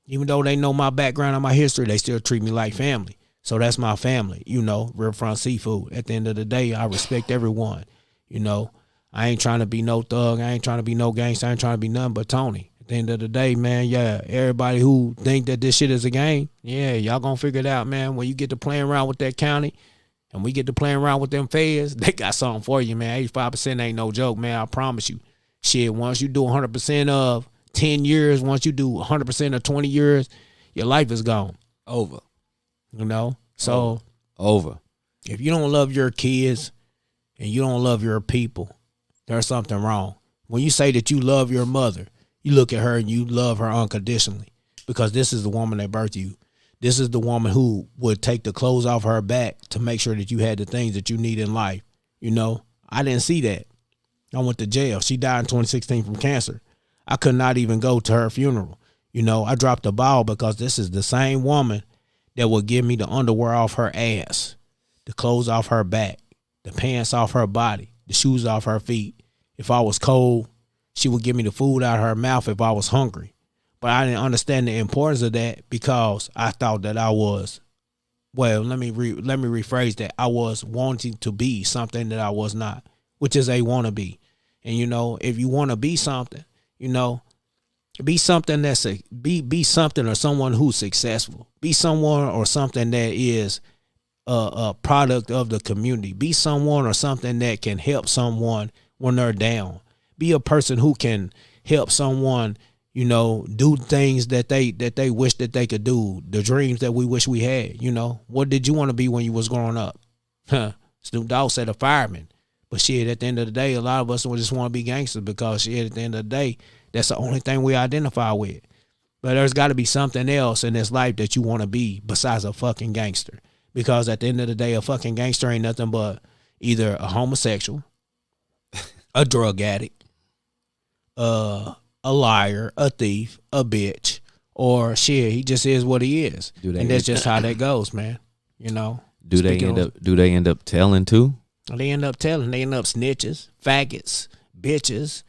Even though they know my background and my history, they still treat me like family. So that's my family, you know, Riverfront Seafood. At the end of the day, I respect everyone. You know, I ain't trying to be no thug. I ain't trying to be no gangster. I ain't trying to be nothing but Tony. At the end of the day, man, yeah, everybody who think that this shit is a game, yeah, y'all gonna figure it out, man. When you get to playing around with that county and we get to playing around with them feds, they got something for you, man. 85% ain't no joke, man. I promise you. Shit, once you do 100% of 10 years, once you do 100% of 20 years, your life is gone. Over. You know? So. Over. If you don't love your kids and you don't love your people, there's something wrong. When you say that you love your mother, you look at her and you love her unconditionally, because this is the woman that birthed you. This is the woman who would take the clothes off her back to make sure that you had the things that you need in life. You know, I didn't see that. I went to jail. She died in 2016 from cancer. I could not even go to her funeral. You know, I dropped the ball because this is the same woman that would give me the underwear off her ass, the clothes off her back, the pants off her body, the shoes off her feet. If I was cold, she would give me the food out of her mouth if I was hungry. But I didn't understand the importance of that because I thought that I was, well, let me rephrase that. I was wanting to be something that I was not, which is a wannabe. And, you know, if you want to be something, you know, be something that's be something or someone who's successful. Be someone or something that is a product of the community. Be someone or something that can help someone when they're down. Be a person who can help someone, you know, do things that they wish that they could do, the dreams that we wish we had. You know, what did you want to be when you was growing up? Snoop Dogg said a fireman. But shit, at the end of the day, a lot of us just want to be gangsters because shit, at the end of the day, that's the only thing we identify with. But there's got to be something else in this life that you want to be besides a fucking gangster. Because at the end of the day, a fucking gangster ain't nothing but either a homosexual, a drug addict, a liar, a thief, a bitch, or shit, he just is what he is. And that's just how that goes, man. You know. Do they end up telling too? They end up telling. They end up snitches, faggots, bitches,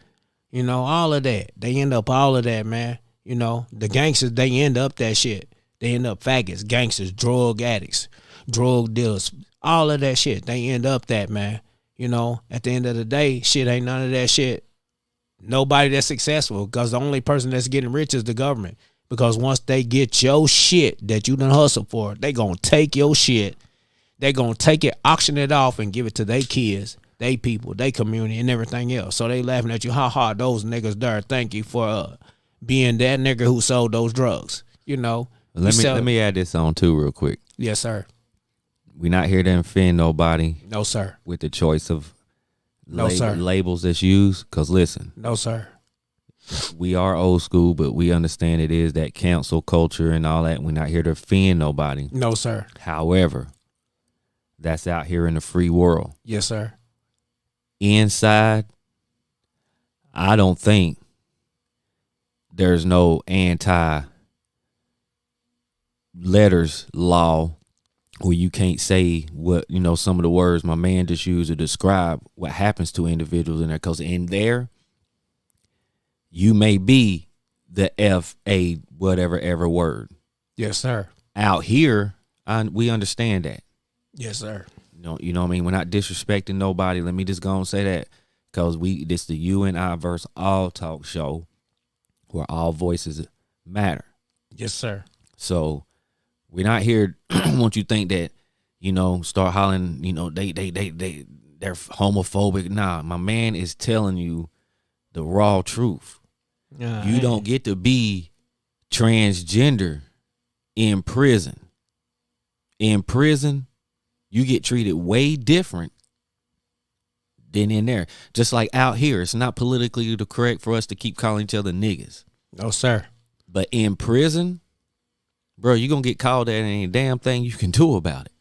you know, all of that. They end up all of that, man. You know, the gangsters, they end up that shit. They end up faggots, gangsters, drug addicts, drug dealers, all of that shit. They end up that, man. You know, at the end of the day, shit ain't none of that shit. Nobody that's successful, because the only person that's getting rich is the government. Because once they get your shit that you done hustle for, they gonna take your shit. They gonna take it, auction it off, and give it to their kids, they people, they community, and everything else. So they laughing at you. Ha ha, those niggas there. Thank you for being that nigga who sold those drugs. You know. Let me add this on too real quick. Yes, sir. We're not here to offend nobody. No, sir. With the choice of sir. labels that's used. Because listen. No, sir. We are old school, but we understand it is that cancel culture and all that. We're not here to offend nobody. No, sir. However, that's out here in the free world. Yes, sir. Inside, I don't think there's no anti-letters law where you can't say what, you know, some of the words my man just used to describe what happens to individuals in there. Because in there, you may be the F-A whatever ever word. Yes, sir. Out here, we understand that. Yes, sir. You know what I mean? We're not disrespecting nobody. Let me just go and say that. Because this the You and I versus All talk show where all voices matter. Yes, sir. So we're not here want you think that, you know, start hollering, you know, they're homophobic. Nah, my man is telling you the raw truth. You don't get to be transgender in prison. In prison, you get treated way different than in there. Just like out here, it's not politically correct for us to keep calling each other niggas. No, sir. But in prison, bro, you're going to get called that and ain't a damn thing you can do about it.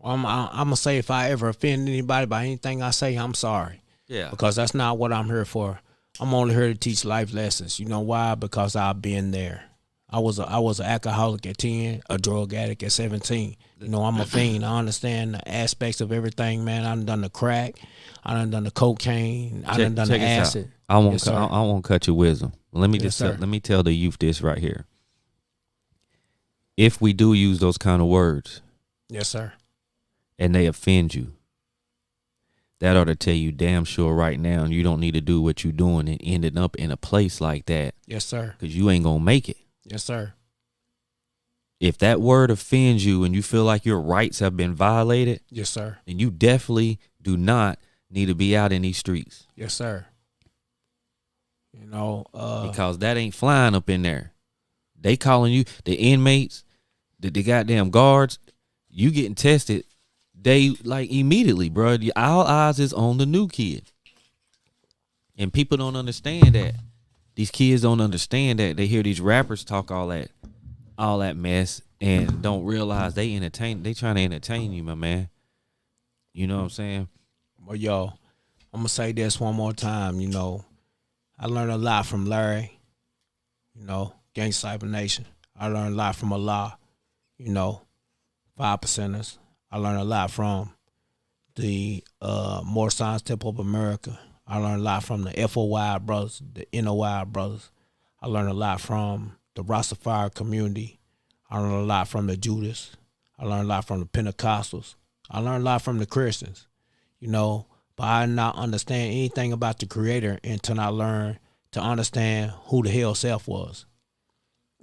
I'm going to say if I ever offend anybody by anything I say, I'm sorry. Yeah. Because that's not what I'm here for. I'm only here to teach life lessons. You know why? Because I've been there. I was an alcoholic at 10, a drug addict at 17. You know, I'm a fiend. I understand the aspects of everything, man. I done the crack. I done the cocaine. I done the acid. I won't cut your wisdom. Let me let me tell the youth this right here. If we do use those kind of words, yes, sir, and they offend you, that ought to tell you damn sure right now you don't need to do what you're doing and ending up in a place like that. Yes, sir. Because you ain't gonna make it. Yes, sir. If that word offends you and you feel like your rights have been violated, yes, sir, then you definitely do not need to be out in these streets. Yes, sir. You know, because that ain't flying up in there. They calling you, the inmates, the goddamn guards, you getting tested they like immediately, bro. All eyes is on the new kid, and people don't understand that. These kids don't understand that. They hear these rappers talk all that mess, and don't realize they trying to entertain you, my man. You know what I'm saying? Well, yo, I'm gonna say this one more time. You know, I learned a lot from Larry. You know, Gang Cyber Nation. I learned a lot from Allah. You know, 5%ers. I learned a lot from the More Science Temple of America. I learned a lot from the FOY brothers, the NOI brothers. I learned a lot from the Rastafari community. I learned a lot from the Judas. I learned a lot from the Pentecostals. I learned a lot from the Christians, you know, but I did not understand anything about the Creator until I learned to understand who the hell self was.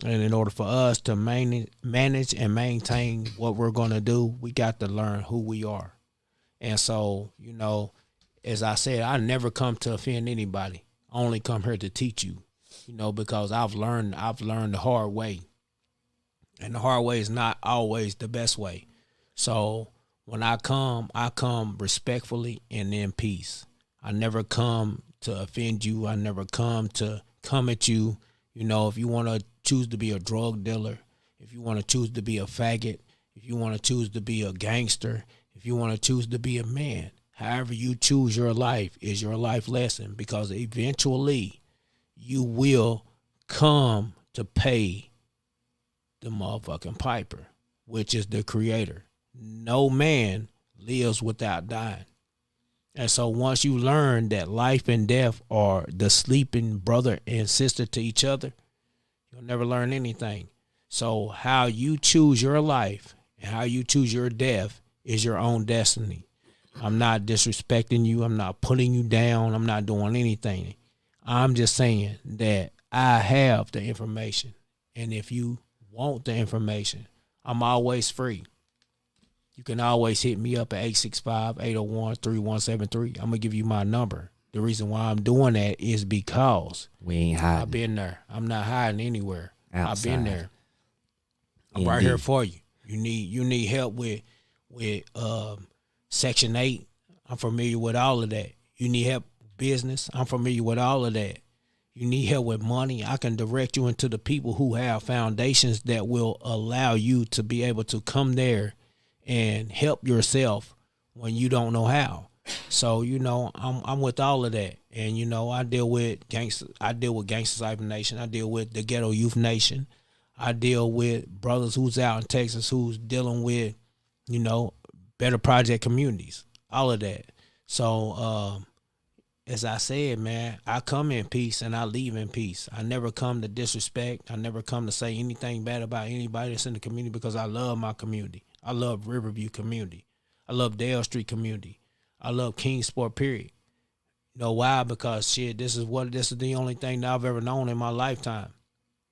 And in order for us to manage and maintain what we're going to do, we got to learn who we are. And so, you know, as I said, I never come to offend anybody. I only come here to teach you, you know, because I've learned the hard way. And the hard way is not always the best way. So when I come respectfully and in peace. I never come to offend you. I never come to come at you. You know, if you want to choose to be a drug dealer, if you want to choose to be a faggot, if you want to choose to be a gangster, if you want to choose to be a man, however you choose your life is your life lesson, because eventually you will come to pay the motherfucking piper, which is the Creator. No man lives without dying. And so once you learn that life and death are the sleeping brother and sister to each other, you'll never learn anything. So how you choose your life and how you choose your death is your own destiny. I'm not disrespecting you. I'm not putting you down. I'm not doing anything. I'm just saying that I have the information. And if you want the information, I'm always free. You can always hit me up at 865-801-3173. I'm going to give you my number. The reason why I'm doing that is because we ain't hiding. I've been there. I'm not hiding anywhere. Outside. I've been there. I'm Indeed. right here for you. You need help with Section 8. I'm familiar with all of that. You need help with business. I'm familiar with all of that. You need help with money. I can direct you into the people who have foundations that will allow you to be able to come there and help yourself when you don't know how. So, you know, I'm with all of that. And, you know, I deal with Gangsta Cyber Nation. I deal with the Ghetto Youth Nation. I deal with brothers who's out in Texas who's dealing with, you know, better project communities, all of that. So, as I said, man, I come in peace and I leave in peace. I never come to disrespect. I never come to say anything bad about anybody that's in the community, because I love my community. I love Riverview community. I love Dale Street community. I love Kingsport, period. You know why? Because shit, this is the only thing that I've ever known in my lifetime.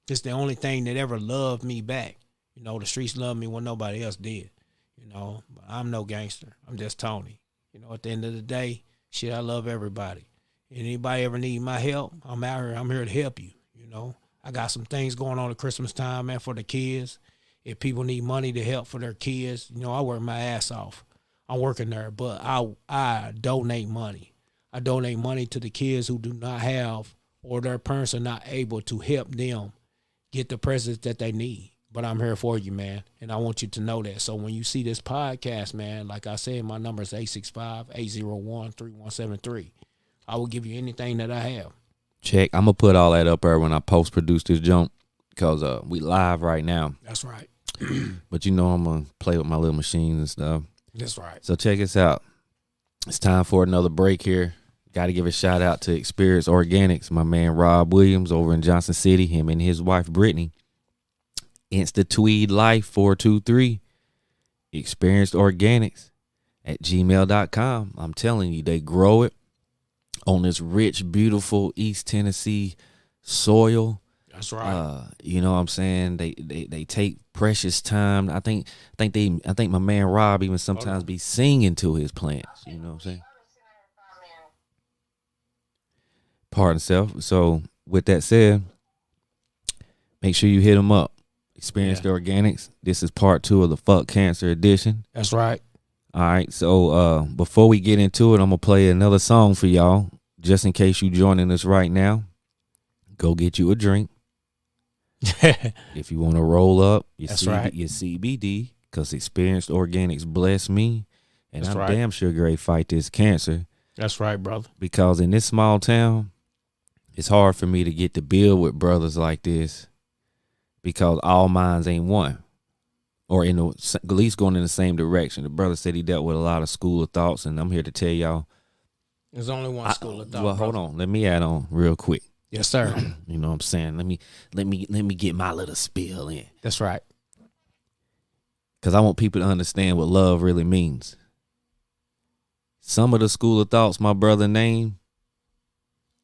It's the only thing that ever loved me back. You know, the streets loved me when nobody else did. You know, but I'm no gangster. I'm just Tony. You know, at the end of the day, shit, I love everybody. Anybody ever need my help, I'm out here. I'm here to help you. You know, I got some things going on at Christmas time, man, for the kids. If people need money to help for their kids, you know, I work my ass off. I'm working there, but I donate money. I donate money to the kids who do not have, or their parents are not able to help them get the presents that they need. But I'm here for you, man, and I want you to know that. So when you see this podcast, man, like I said, my number is 865-801-3173. I will give you anything that I have. Check. I'm going to put all that up there when I post-produce this jump, because we live right now. That's right. But you know I'm going to play with my little machines and stuff. That's right. So check us out. It's time for another break here. Got to give a shout out to Experience Organics, my man Rob Williams over in Johnson City, him and his wife Brittany. Insta Tweed Life 423. Experienced Organics at gmail.com. I'm telling you, they grow it on this rich, beautiful East Tennessee soil. That's right. You know what I'm saying? They take precious time. I think my man Rob even sometimes be singing to his plants. You know what I'm saying? Pardon self. So with that said, make sure you hit them up. Experience the Organics. This is part 2 of the Fuck Cancer edition. That's right. All right, so before we get into it, I'm gonna play another song for y'all, just in case you joining us right now. Go get you a drink. If you want to roll up your, That's right. your CBD, because Experienced Organics bless me, and That's I'm right. damn sure great fight this cancer. That's right, brother. Because in this small town, it's hard for me to get to build with brothers like this, because all minds ain't one, or in the, at least going in the same direction. The brother said he dealt with a lot of school of thoughts, and I'm here to tell y'all. There's only one school of thought. Well, hold on. Let me add on real quick. Yes, sir. You know what I'm saying? Let me get my little spiel in, That's right. because I want people to understand what love really means. Some of the school of thoughts my brother named,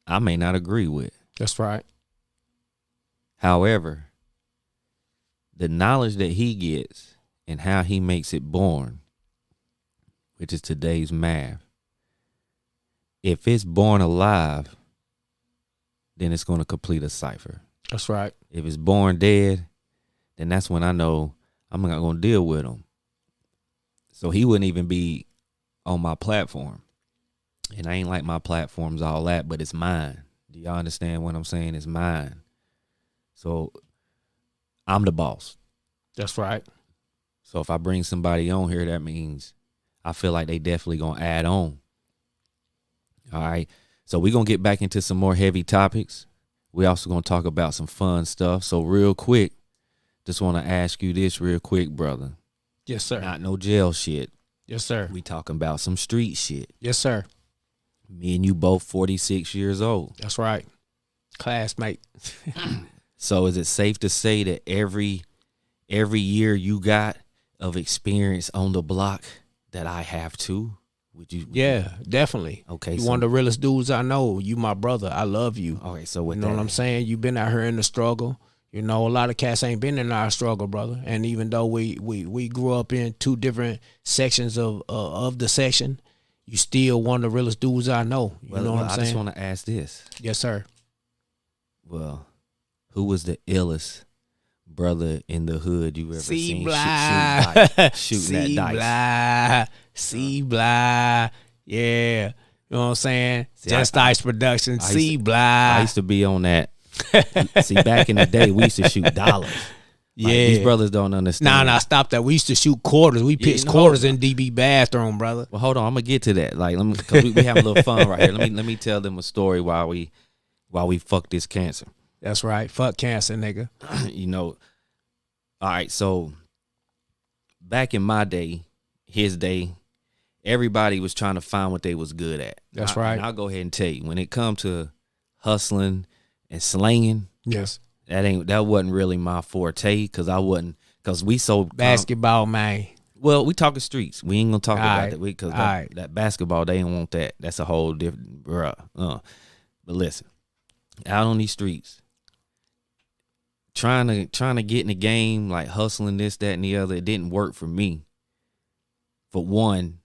I may not agree with. That's right. However, the knowledge that he gets and how he makes it born, which is today's math, if it's born alive, then it's going to complete a cipher. That's right. If it's born dead, then that's when I know I'm not going to deal with him. So he wouldn't even be on my platform. And I ain't like my platforms all that, but it's mine. Do y'all understand what I'm saying? It's mine. So I'm the boss. That's right. So if I bring somebody on here, that means I feel like they definitely going to add on. All right. So we're going to get back into some more heavy topics. We also going to talk about some fun stuff. So real quick, just want to ask you this real quick, brother. Yes, sir. Not no jail shit. Yes, sir. We talking about some street shit. Yes, sir. Me and you both 46 years old. That's right. Classmate. So is it safe to say that every year you got of experience on the block that I have too? Would you? Yeah, definitely. Okay. You one of the realest dudes I know. You my brother. I love you. Okay, so with You know that, what I'm saying? You been out here in the struggle. You know, a lot of cats ain't been in our struggle, brother. And even though we grew up in two different sections of the section, you still one of the realest dudes I know. You know what I'm I saying? just want to ask this. Yes, sir. Well, who was the illest brother in the hood you ever seen shooting that dice? C-Bly. Yeah. You know what I'm saying? See, Just Dice Productions. I C-Bly. used to be on that. See, back in the day, we used to shoot dollars. Like, Yeah. these brothers don't understand. Nah, stop that. We used to shoot quarters. We pitched quarters in DB bathroom, brother. Well, hold on. I'm gonna get to that. Like, cause we have a little fun right here. Let me tell them a story while we fuck this cancer. That's right. Fuck cancer, nigga. You know. All right. So back in my day, his day, everybody was trying to find what they was good at. That's right. And I'll go ahead and tell you, when it come to hustling and slanging, Yes. that wasn't really my forte, because we sold Basketball, man. Well, we talking streets. We ain't gonna talk about Alright. that because Alright. that basketball, they don't want that. That's a whole different, bruh. But listen, out on these streets, trying to get in the game, like hustling this, that, and the other, it didn't work for me. For one,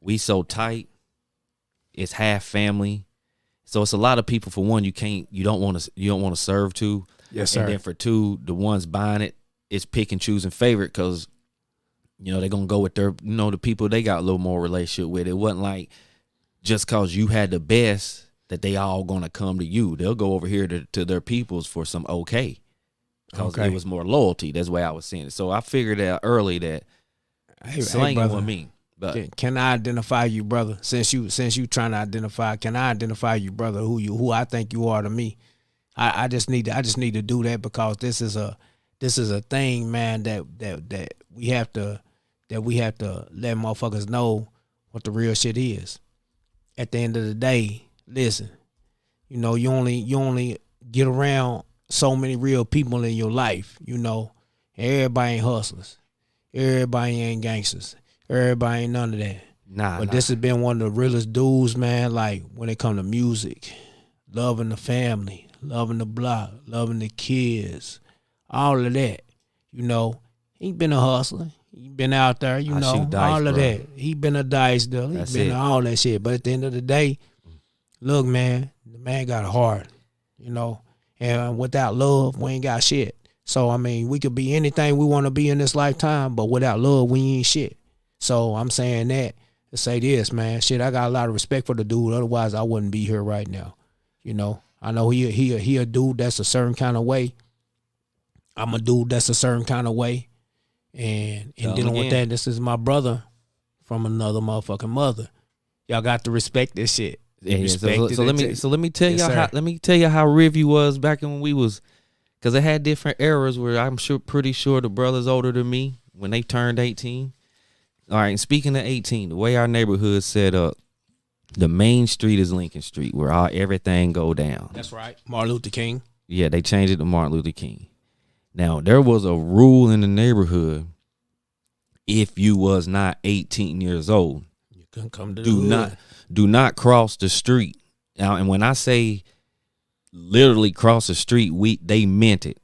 we so tight. It's half family, so it's a lot of people. For one, you don't want to serve to. Yes, sir. And then for two, the ones buying it, it's pick and choosing favorite, because they're gonna go with their the people they got a little more relationship with. It wasn't like just cause you had the best that they all gonna come to you. They'll go over here to their peoples for some okay. Cause it was more loyalty. That's the way I was seeing it. So I figured out early that slanging brother, with me. But can I identify you, brother? Since you trying to identify, can I identify you, brother? Who I think you are to me? I just need to do that, because this is a thing, man, that we have to let motherfuckers know what the real shit is. At the end of the day, listen, you only get around so many real people in your life. Everybody ain't hustlers, everybody ain't gangsters, everybody ain't none of that. But this has been one of the realest dudes, man. Like, when it come to music, loving the family, loving the block, loving the kids, all of that. He been a hustler. He been out there, shoot dice, all of bro. that. He been a dice dealer. That's He been it. all that shit. But at the end of the day, look, man, the man got a heart, and without love, we ain't got shit. So, I mean, we could be anything we want to be in this lifetime, but without love, we ain't shit. So I'm saying that to say this, man. Shit, I got a lot of respect for the dude. Otherwise, I wouldn't be here right now. You know, I know he a dude that's a certain kind of way. I'm a dude that's a certain kind of way. And in dealing with that, this is my brother from another motherfucking mother. Y'all got to respect this shit. Yeah, so let me tell y'all how Rivy was back when we was, because it had different eras where I'm pretty sure the brothers older than me when they turned 18. All right, and speaking of 18, the way our neighborhood set up, the main street is Lincoln Street, where everything go down. That's right, Martin Luther King. Yeah, they changed it to Martin Luther King. Now there was a rule in the neighborhood: if you was not 18 years old, you couldn't come to the hood. Do not cross the street. Now, and when I say literally cross the street, they meant it.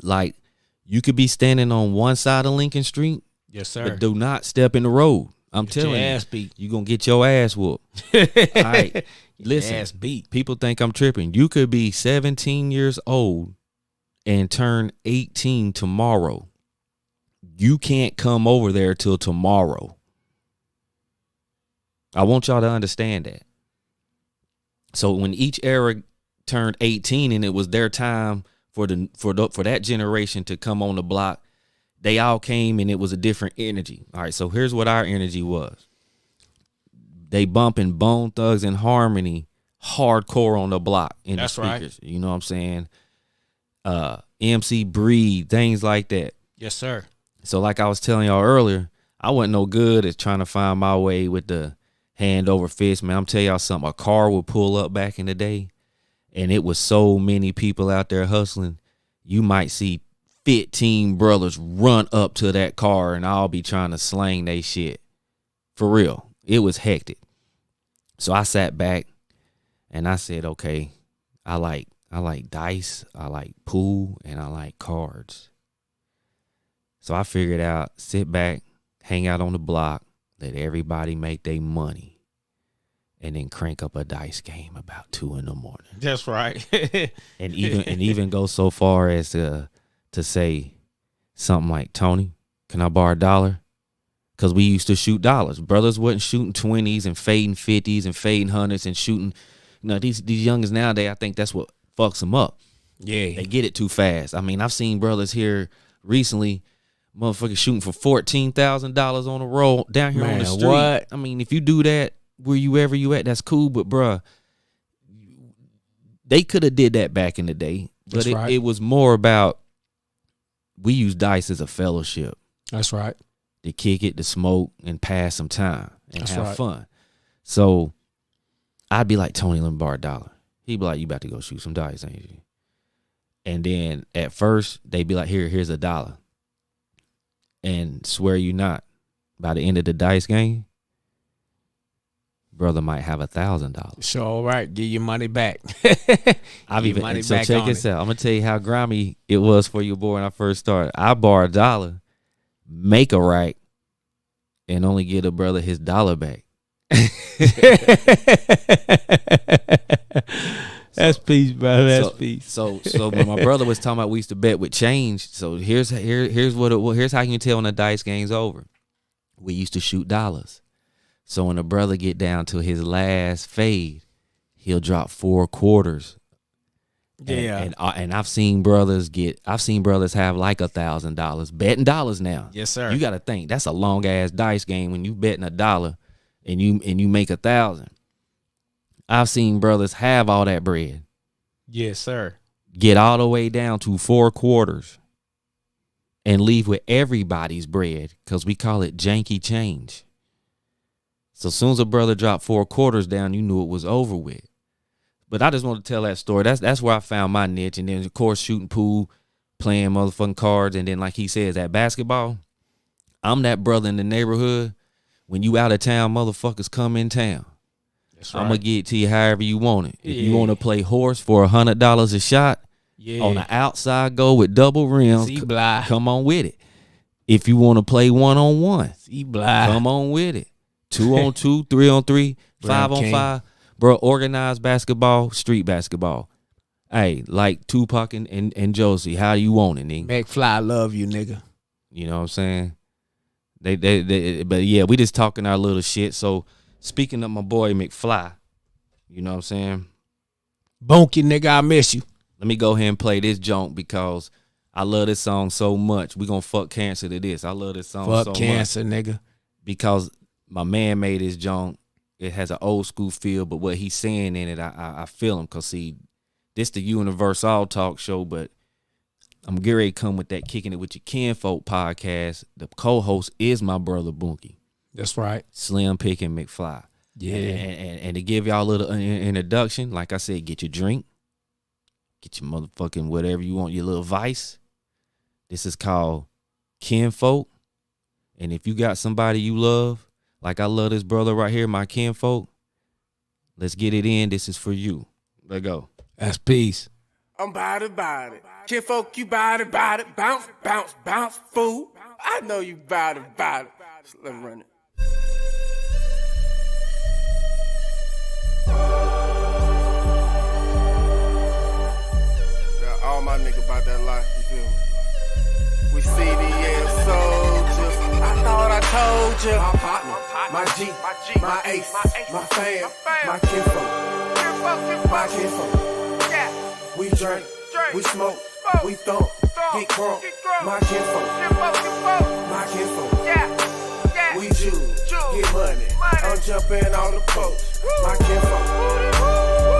Like, you could be standing on one side of Lincoln Street, yes, sir, but do not step in the road. I'm telling you, ass beat. You gonna get your ass whooped. All right, listen, ass beat. People think I'm tripping. You could be 17 years old and turn 18 tomorrow. You can't come over there till tomorrow. I want y'all to understand that. So when each era turned 18 and it was their time for that generation to come on the block, they all came and it was a different energy. All right, so here's what our energy was. They bumping Bone Thugs and Harmony hardcore on the block in the speakers. Right. You know what I'm saying? MC Breed, things like that. Yes, sir. So like I was telling y'all earlier, I wasn't no good at trying to find my way with the hand over fist, man. I'm telling y'all something. A car would pull up back in the day, and it was so many people out there hustling. You might see 15 brothers run up to that car, and I'll be trying to slang they shit. For real. It was hectic. So I sat back, and I said, okay, I like dice, I like pool, and I like cards. So I figured out, sit back, hang out on the block, let everybody make their money, and then crank up a dice game about 2 a.m. That's right. and even go so far as to say something like, Tony, can I borrow $1? Because we used to shoot dollars. Brothers wasn't shooting 20s and fading 50s and fading 100s and shooting. You know, these youngins nowadays, I think that's what fucks them up. Yeah. They get it too fast. I mean, I've seen brothers here recently, motherfuckers shooting for $14,000 on a roll down here on the street. What? I mean, if you do that wherever you at, that's cool. But bruh, they could have did that back in the day. But it was more about, we use dice as a fellowship. That's right. To kick it, to smoke, and pass some time and that's have right. fun. So I'd be like, Tony, let me borrow $1. He'd be like, you about to go shoot some dice, ain't you? And then at first they'd be like, here's $1. And swear you not, by the end of the dice game, brother might have $1,000. So all right, give your money back. Check this out. I'm gonna tell you how grimy it was for your boy when I first started. I borrowed $1, make a rack, and only get a brother his $1 back. That's peace, bro. That's peace. So when my brother was talking about we used to bet with change. So here's how you can tell when the dice game's over. We used to shoot dollars. So when a brother get down to his last fade, he'll drop 4 quarters. Yeah. And I've seen brothers have like $1,000 betting dollars now. Yes, sir. You got to think that's a long ass dice game when you betting $1 and you make 1,000. I've seen brothers have all that bread. Yes, sir. Get all the way down to 4 quarters and leave with everybody's bread, because we call it janky change. So as soon as a brother dropped 4 quarters down, you knew it was over with. But I just want to tell that story. That's where I found my niche. And then, of course, shooting pool, playing motherfucking cards. And then, like he says, at basketball, I'm that brother in the neighborhood. When you out of town, motherfuckers come in town. That's right. I'm going to get it to you however you want it. If you want to play horse for $100 a shot, on the outside go with double rims, come on with it. If you want to play 1-on-1, come on with it. 2-on-2, 3-on-3, 5-on-5. Bro, organized basketball, street basketball. Hey, like Tupac and Josie, how you want it, nigga? McFly love you, nigga. You know what I'm saying? But yeah, we just talking our little shit. So speaking of my boy McFly, you know what I'm saying? Bonky nigga, I miss you. Let me go ahead and play this joint because I love this song so much. We gonna fuck cancer to this. I love this song so Fuck cancer, much. nigga. Because my man made this joint. It has an old school feel, but what he's saying in it, I feel him. Cause see, this the Universal Talk Show, but I'm getting ready to come with that Kicking It With Your Kinfolk podcast. The co-host is my brother Bunky. That's right. Slim Pick and McFly. Yeah. And to give y'all a little introduction, like I said, get your drink. Get your motherfucking whatever you want, your little vice. This is called Kinfolk. And if you got somebody you love, like I love this brother right here, my kinfolk, let's get it in. This is for you. Let go. That's peace. I'm bout it. Kinfolk, you bout it. Bounce, bounce, bounce, fool. I know you bout it. Just let me run it. Got all my niggas about that life, you feel me? We CDL soldiers. I thought I told you. My partner, my G, my ace, my fam, my kinfolk, my kinfolk. We drink, we smoke, we thump, get crunk. My kinfolk, my kinfolk. We Jews, get money. I'm jumping on the post. My kinfolk,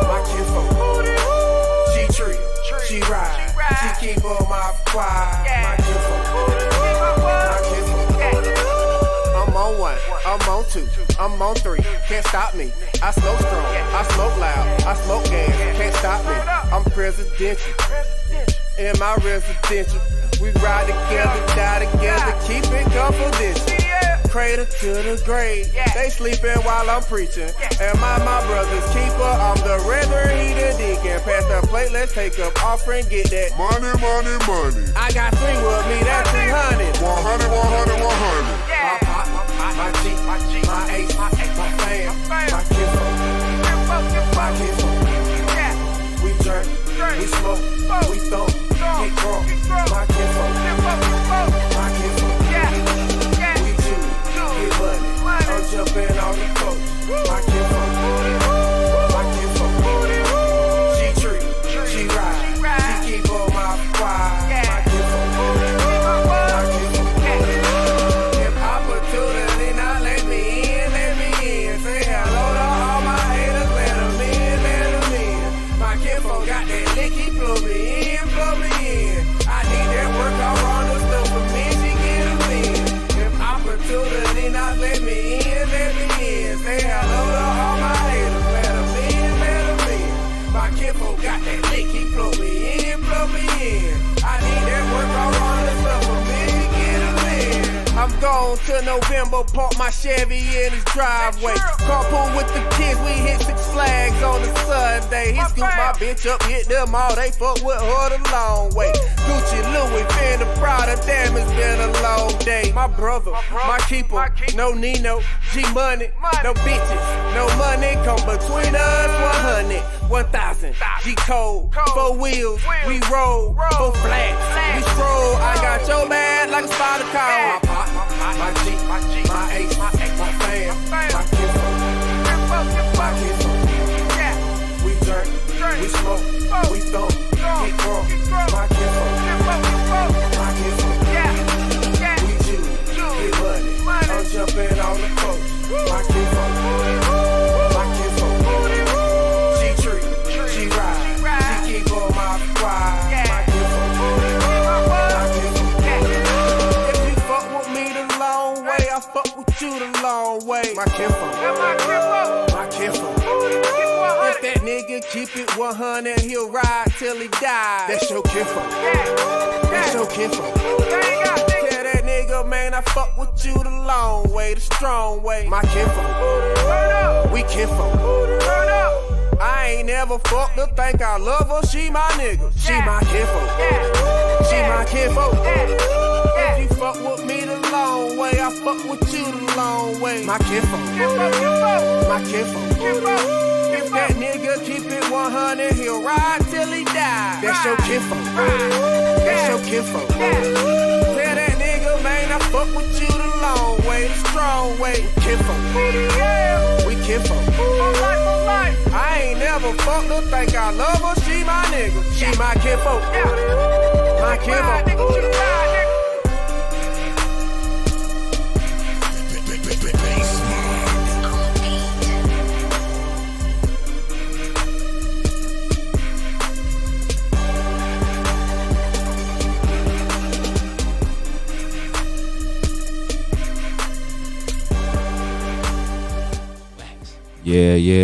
my kinfolk. She trill, she ride, she keep on my quiet. My kinfolk, my kinfolk. I'm on one, I'm on two, I'm on three. Can't stop me. I smoke strong, I smoke loud, I smoke gas. Can't stop me. I'm presidential. In my residential, we ride together, die together, keep it confidential. Cradle to the grave, they sleeping while I'm preaching. Am I my brother's keeper? I'm the reverend, he the deacon. Pass the plate, let's take up offering, get that Money. I got three with me, that's 300. 100. My partner, my G, my ace, my fam, my kinfolk, my kinfolk. We drink, we smoke, we thump, get crunk. My kinfolk, my kinfolk. We Jews, get money. I'm jumping on the coast. My kinfolk, my kinfolk. She treat, she ride, she keep on my quiet. My kinfolk, my kinfolk. If opportunity not let me in. Say hello to all my haters, let them in. My kinfolk got that licky, blow me in. I need that work, I'll run the stuff for me, she get them in. If opportunity not let me in. Say hello to all my haters, let them in. My kinfolk got that licky, blow me in. I need that work, I'll run the stuff for me, she get them in. I'm gone till November, park my Chevy in his driveway. Carpool with the kids, we hit Six Flags on a Sunday. He scoop my bitch up, hit them all, they fuck with her the long way. Gucci, Louis, Fendi, Prada, damn, it's been a long day. My brother, my keeper, no Nino, G-Money, no bitches, no money, come between us, 100, 1,000, G-Code, 4 wheels, we roll, 4 flats, we stroll. I got your man like a spider call. My G, my ace, my fam, my kinfolk, my kinfolk. We drink, we smoke, we thump, get crunk. My kinfolk, my kinfolk. We Jews, get money. I'm jumping on the coast. My kinfolk, my kinfolk. She treat, she ride, she keep on my quiet. My kinfolk, my kinfolk. I fuck with you the long way. My kinfolk, my kinfolk. If that nigga keep it 100, he'll ride till he die. That's your kinfolk. That's your kinfolk. Tell that nigga, man, I fuck with you the long way, the strong way. My kinfolk, we kinfolk. I ain't never fucked her, think I love her, she my nigga. She my kinfolk. She my kinfolk. If you fuck with me the long way, I fuck with you the long way. My kinfolk. My kinfolk. If that nigga keep it 100, he'll ride till he die. That's your kinfolk. That's your kinfolk. Tell that nigga, man, I fuck with you the long way, the strong way. We kinfolk. We kinfolk. I ain't never fucked her, think I love her, she my nigga. She my kinfolk. My kinfolk.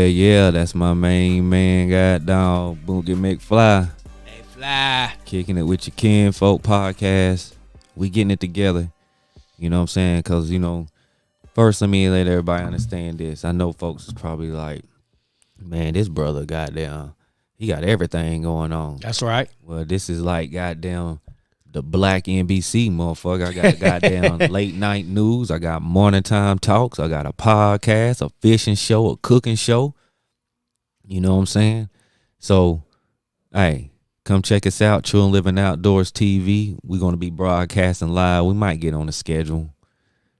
Yeah. That's my main man, God dog, Boogie McFly. Hey, Fly. Kicking it with your kinfolk podcast. We getting it together. You know what I'm saying? Because, you know, first let me let everybody understand this. I know folks is probably like, man, this brother, goddamn, he got everything going on. That's right. Well, this is like goddamn the black NBC, motherfucker. I got goddamn late night news. I got morning time talks. I got a podcast, a fishing show, a cooking show. You know what I'm saying? So, hey, come check us out. True and Living Outdoors TV. We're going to be broadcasting live. We might get on the schedule,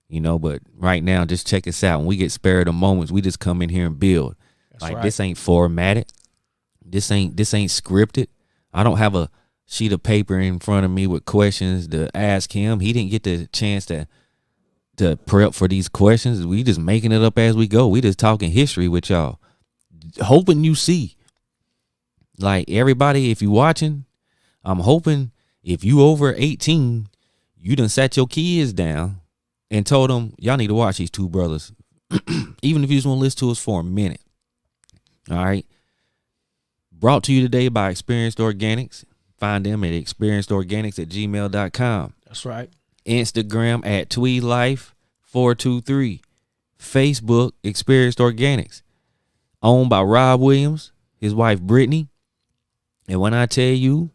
you know, but right now, just check us out. When we get spared of moments, we just come in here and build. That's like, right. This ain't formatted. This ain't scripted. I don't have a sheet of paper in front of me with questions to ask him. He didn't get the chance to prep for these questions. We just making it up as we go. We just talking history with y'all. Hoping you see. Like, everybody, if you watching, I'm hoping if you over 18, you done sat your kids down and told them, y'all need to watch these two brothers. Even if you just want to listen to us for a minute. All right. Brought to you today by Experienced Organics. Find them at experiencedorganics@gmail.com. That's right. Instagram at TweedLife423. Facebook, Experienced Organics. Owned by Rob Williams, his wife Brittany. And when I tell you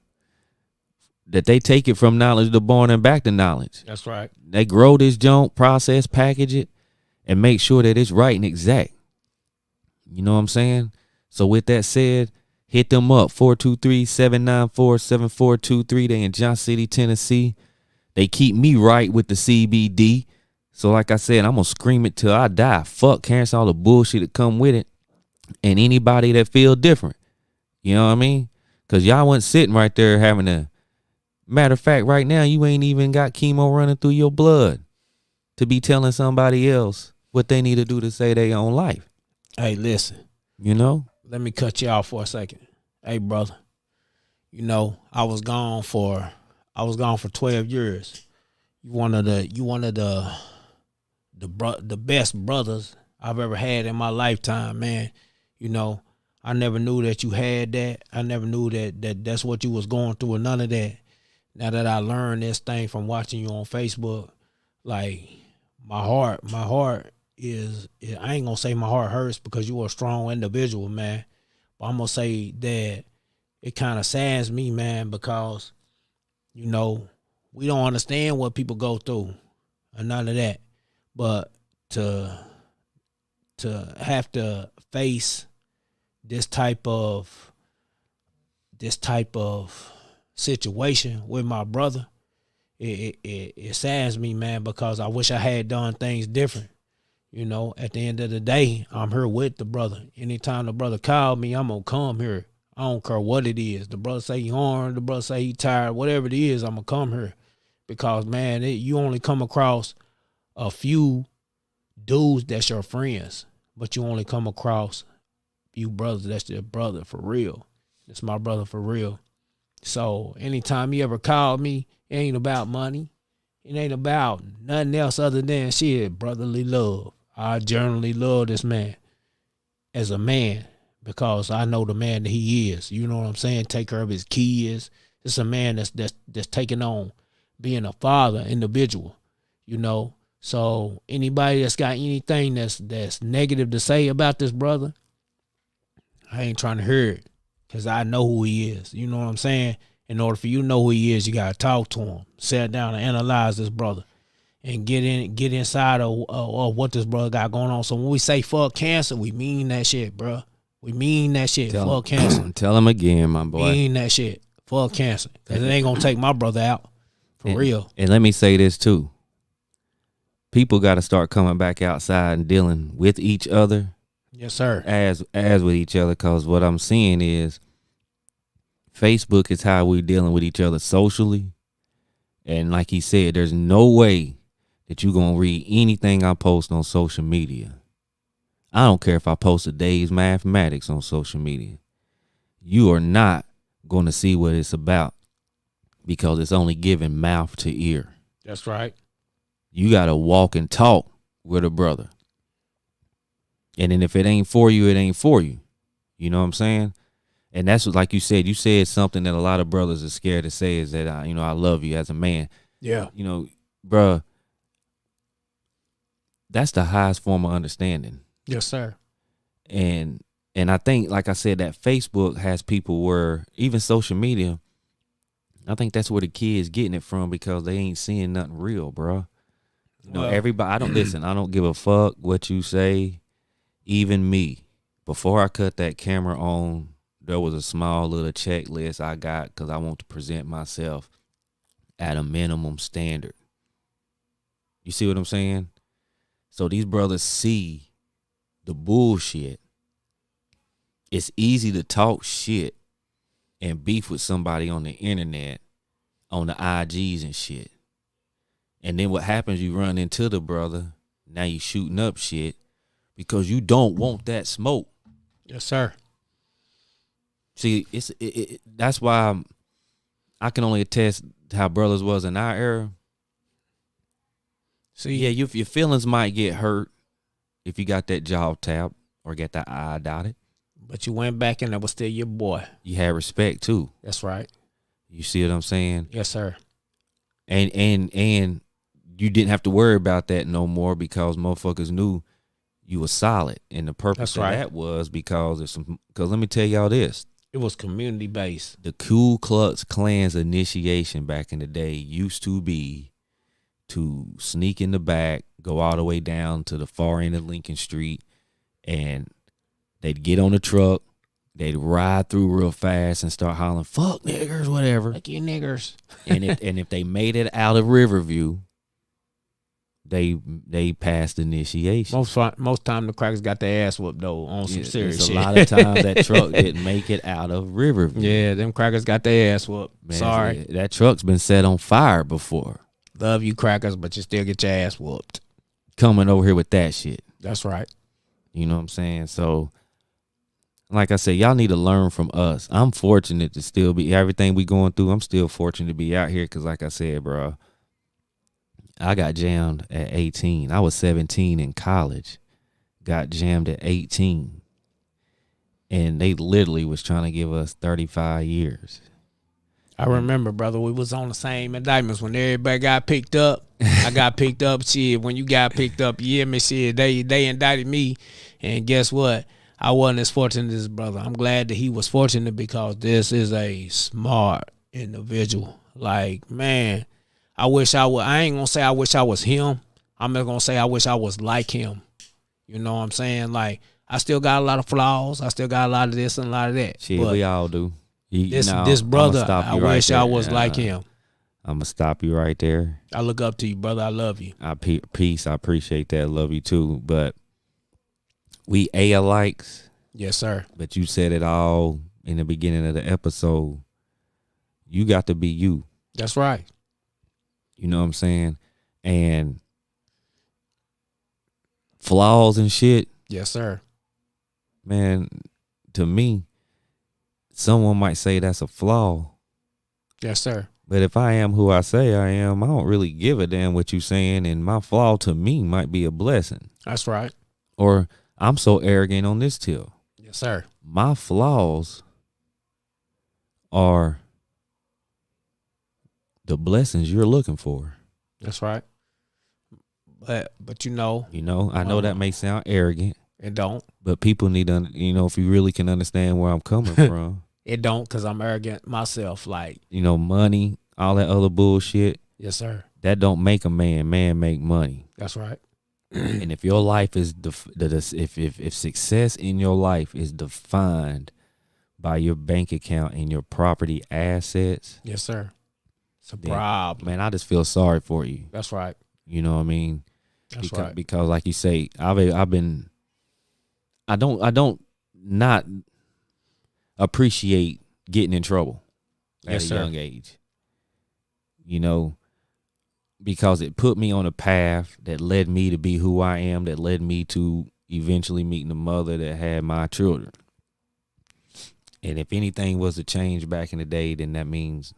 that they take it from knowledge to born and back to knowledge. That's right. They grow this junk, process, package it, and make sure that it's right and exact. You know what I'm saying? So with that said, hit them up, 423-794-7423. They in Johnson City, Tennessee. They keep me right with the CBD. So like I said, I'm going to scream it till I die. Fuck cancer, all the bullshit that come with it. And anybody that feel different. You know what I mean? Because y'all wasn't sitting right there having a... Matter of fact, right now, you ain't even got chemo running through your blood to be telling somebody else what they need to do to save their own life. Hey, listen. You know? Let me cut you off for a second. Hey, brother. You know, I was gone for 12 years. You one of the best brothers I've ever had in my lifetime, man. You know, I never knew that you had that. I never knew that's what you was going through or none of that. Now that I learned this thing from watching you on Facebook, like my heart is, I ain't gonna say my heart hurts because you are a strong individual, man. But I'm gonna say that it kind of saddens me, man, because, you know, we don't understand what people go through or none of that. But to have to face this type of situation with my brother, it saddens me, man, because I wish I had done things different. You know, at the end of the day, I'm here with the brother. Anytime the brother called me, I'm gonna come here. I don't care what it is. The brother say he hard, the brother say he tired, whatever it is, I'm gonna come here. Because, man, you only come across a few dudes that's your friends, but you only come across a few brothers that's your brother for real. It's my brother for real. So anytime he ever called me, it ain't about money. It ain't about nothing else other than shit, brotherly love. I generally love this man as a man because I know the man that he is. You know what I'm saying? Take care of his kids. It's a man that's taking on being a father individual, you know. So anybody that's got anything that's negative to say about this brother, I ain't trying to hear it because I know who he is. You know what I'm saying? In order for you to know who he is, you got to talk to him, sit down and analyze this brother and get inside of what this brother got going on. So when we say fuck cancer, we mean that shit, bro. We mean that shit. Fuck cancer. Tell him again, my boy. Mean that shit. Fuck cancer. Because it ain't going to take my brother out. For real. And let me say this too. people got to start coming back outside and dealing with each other Yes, sir. as with each other. Cause what I'm seeing is Facebook is how we dealing with each other socially. And like he said, there's no way that you're going to read anything I post on social media. I don't care if I post a day's mathematics on social media. You are not going to see what it's about because it's only giving mouth to ear. That's right. You got to walk and talk with a brother. And then if it ain't for you, it ain't for you. You know what I'm saying? And that's what, like you said something that a lot of brothers are scared to say is that, I love you as a man. Yeah. Bruh, that's the highest form of understanding. Yes, sir. And I think, like I said, that Facebook has people where, even social media, I think that's where the kids getting it from because they ain't seeing nothing real, bro. Everybody, I don't listen. I don't give a fuck what you say. Even me, before I cut that camera on, there was a small little checklist I got because I want to present myself at a minimum standard. You see what I'm saying? So these brothers see the bullshit. It's easy to talk shit and beef with somebody on the internet, on the IGs and shit. And then what happens, you run into the brother, now you shooting up shit because you don't want that smoke. Yes, sir. See, that's why I can only attest how brothers was in our era. See, Yeah, your feelings might get hurt if you got that jaw tapped or get that eye dotted. but you went back and that was still your boy. You had respect too. That's right. You see what I'm saying? Yes, sir. And you didn't have to worry about that no more because motherfuckers knew you were solid. And the purpose That's of right. that was because let me tell y'all this. It was community based. The Ku Klux Klan's initiation back in the day used to be to sneak in the back, go all the way down to the far end of Lincoln Street, and they'd get on the truck, they'd ride through real fast and start hollering, "Fuck niggers," whatever. Like you niggers. and if they made it out of Riverview, they passed initiation. Most time the crackers got their ass whooped though on some serious It's shit. a lot of times that truck didn't make it out of Riverview. Yeah, them crackers got their ass whooped. Man, Sorry. that truck's been set on fire before. Love you crackers, but you still get your ass whooped. Coming over here with that shit. That's right. You know what I'm saying? So, like I said, y'all need to learn from us. I'm fortunate to still be everything we going through. I'm still fortunate to be out here because, like I said, bro, I got jammed at 18. I was 17 in college. Got jammed at 18. And they literally was trying to give us 35 years. I remember, brother, we was on the same indictments when everybody got picked up. I got picked up. Shit, when you got picked up, you hear me? Shit, they indicted me. And guess what? I wasn't as fortunate as brother. I'm glad that he was fortunate because this is a smart individual. Like, man, I ain't gonna say I wish I was him. I'm not gonna say I wish I was like him. You know what I'm saying? Like, I still got a lot of flaws. I still got a lot of this and a lot of that. Shit, But we all do. this brother, I wish I was like him. I'm going to stop you right there. I look up to you, brother. I love you. Peace. I appreciate that. Love you too. But we alikes. Yes, sir. But you said it all in the beginning of the episode. You got to be you. That's right. You know what I'm saying? And flaws and shit, Yes, sir. man, to me, someone might say that's a flaw. Yes, sir. But if I am who I say I am, I don't really give a damn what you saying. And my flaw to me might be a blessing. That's right. Or I'm so arrogant on this till. Yes, sir. My flaws are the blessings you're looking for. That's right. But you know, I know that may sound arrogant, it don't. but people need to, if you really can understand where I'm coming from, It don't, because I'm arrogant myself. Like, money, all that other bullshit, yes, sir. that don't make a man. Man make money. That's right. And if your life is if success in your life is defined by your bank account and your property assets, Yes, sir. It's a then, problem. man, I just feel sorry for you. That's right. You know what I mean? That's right. Because like you say, I don't not appreciate getting in trouble at Yes, a sir. young age. You know, because it put me on a path that led me to be who I am, that led me to eventually meeting the mother that had my children. And if anything was to change back in the day, then that means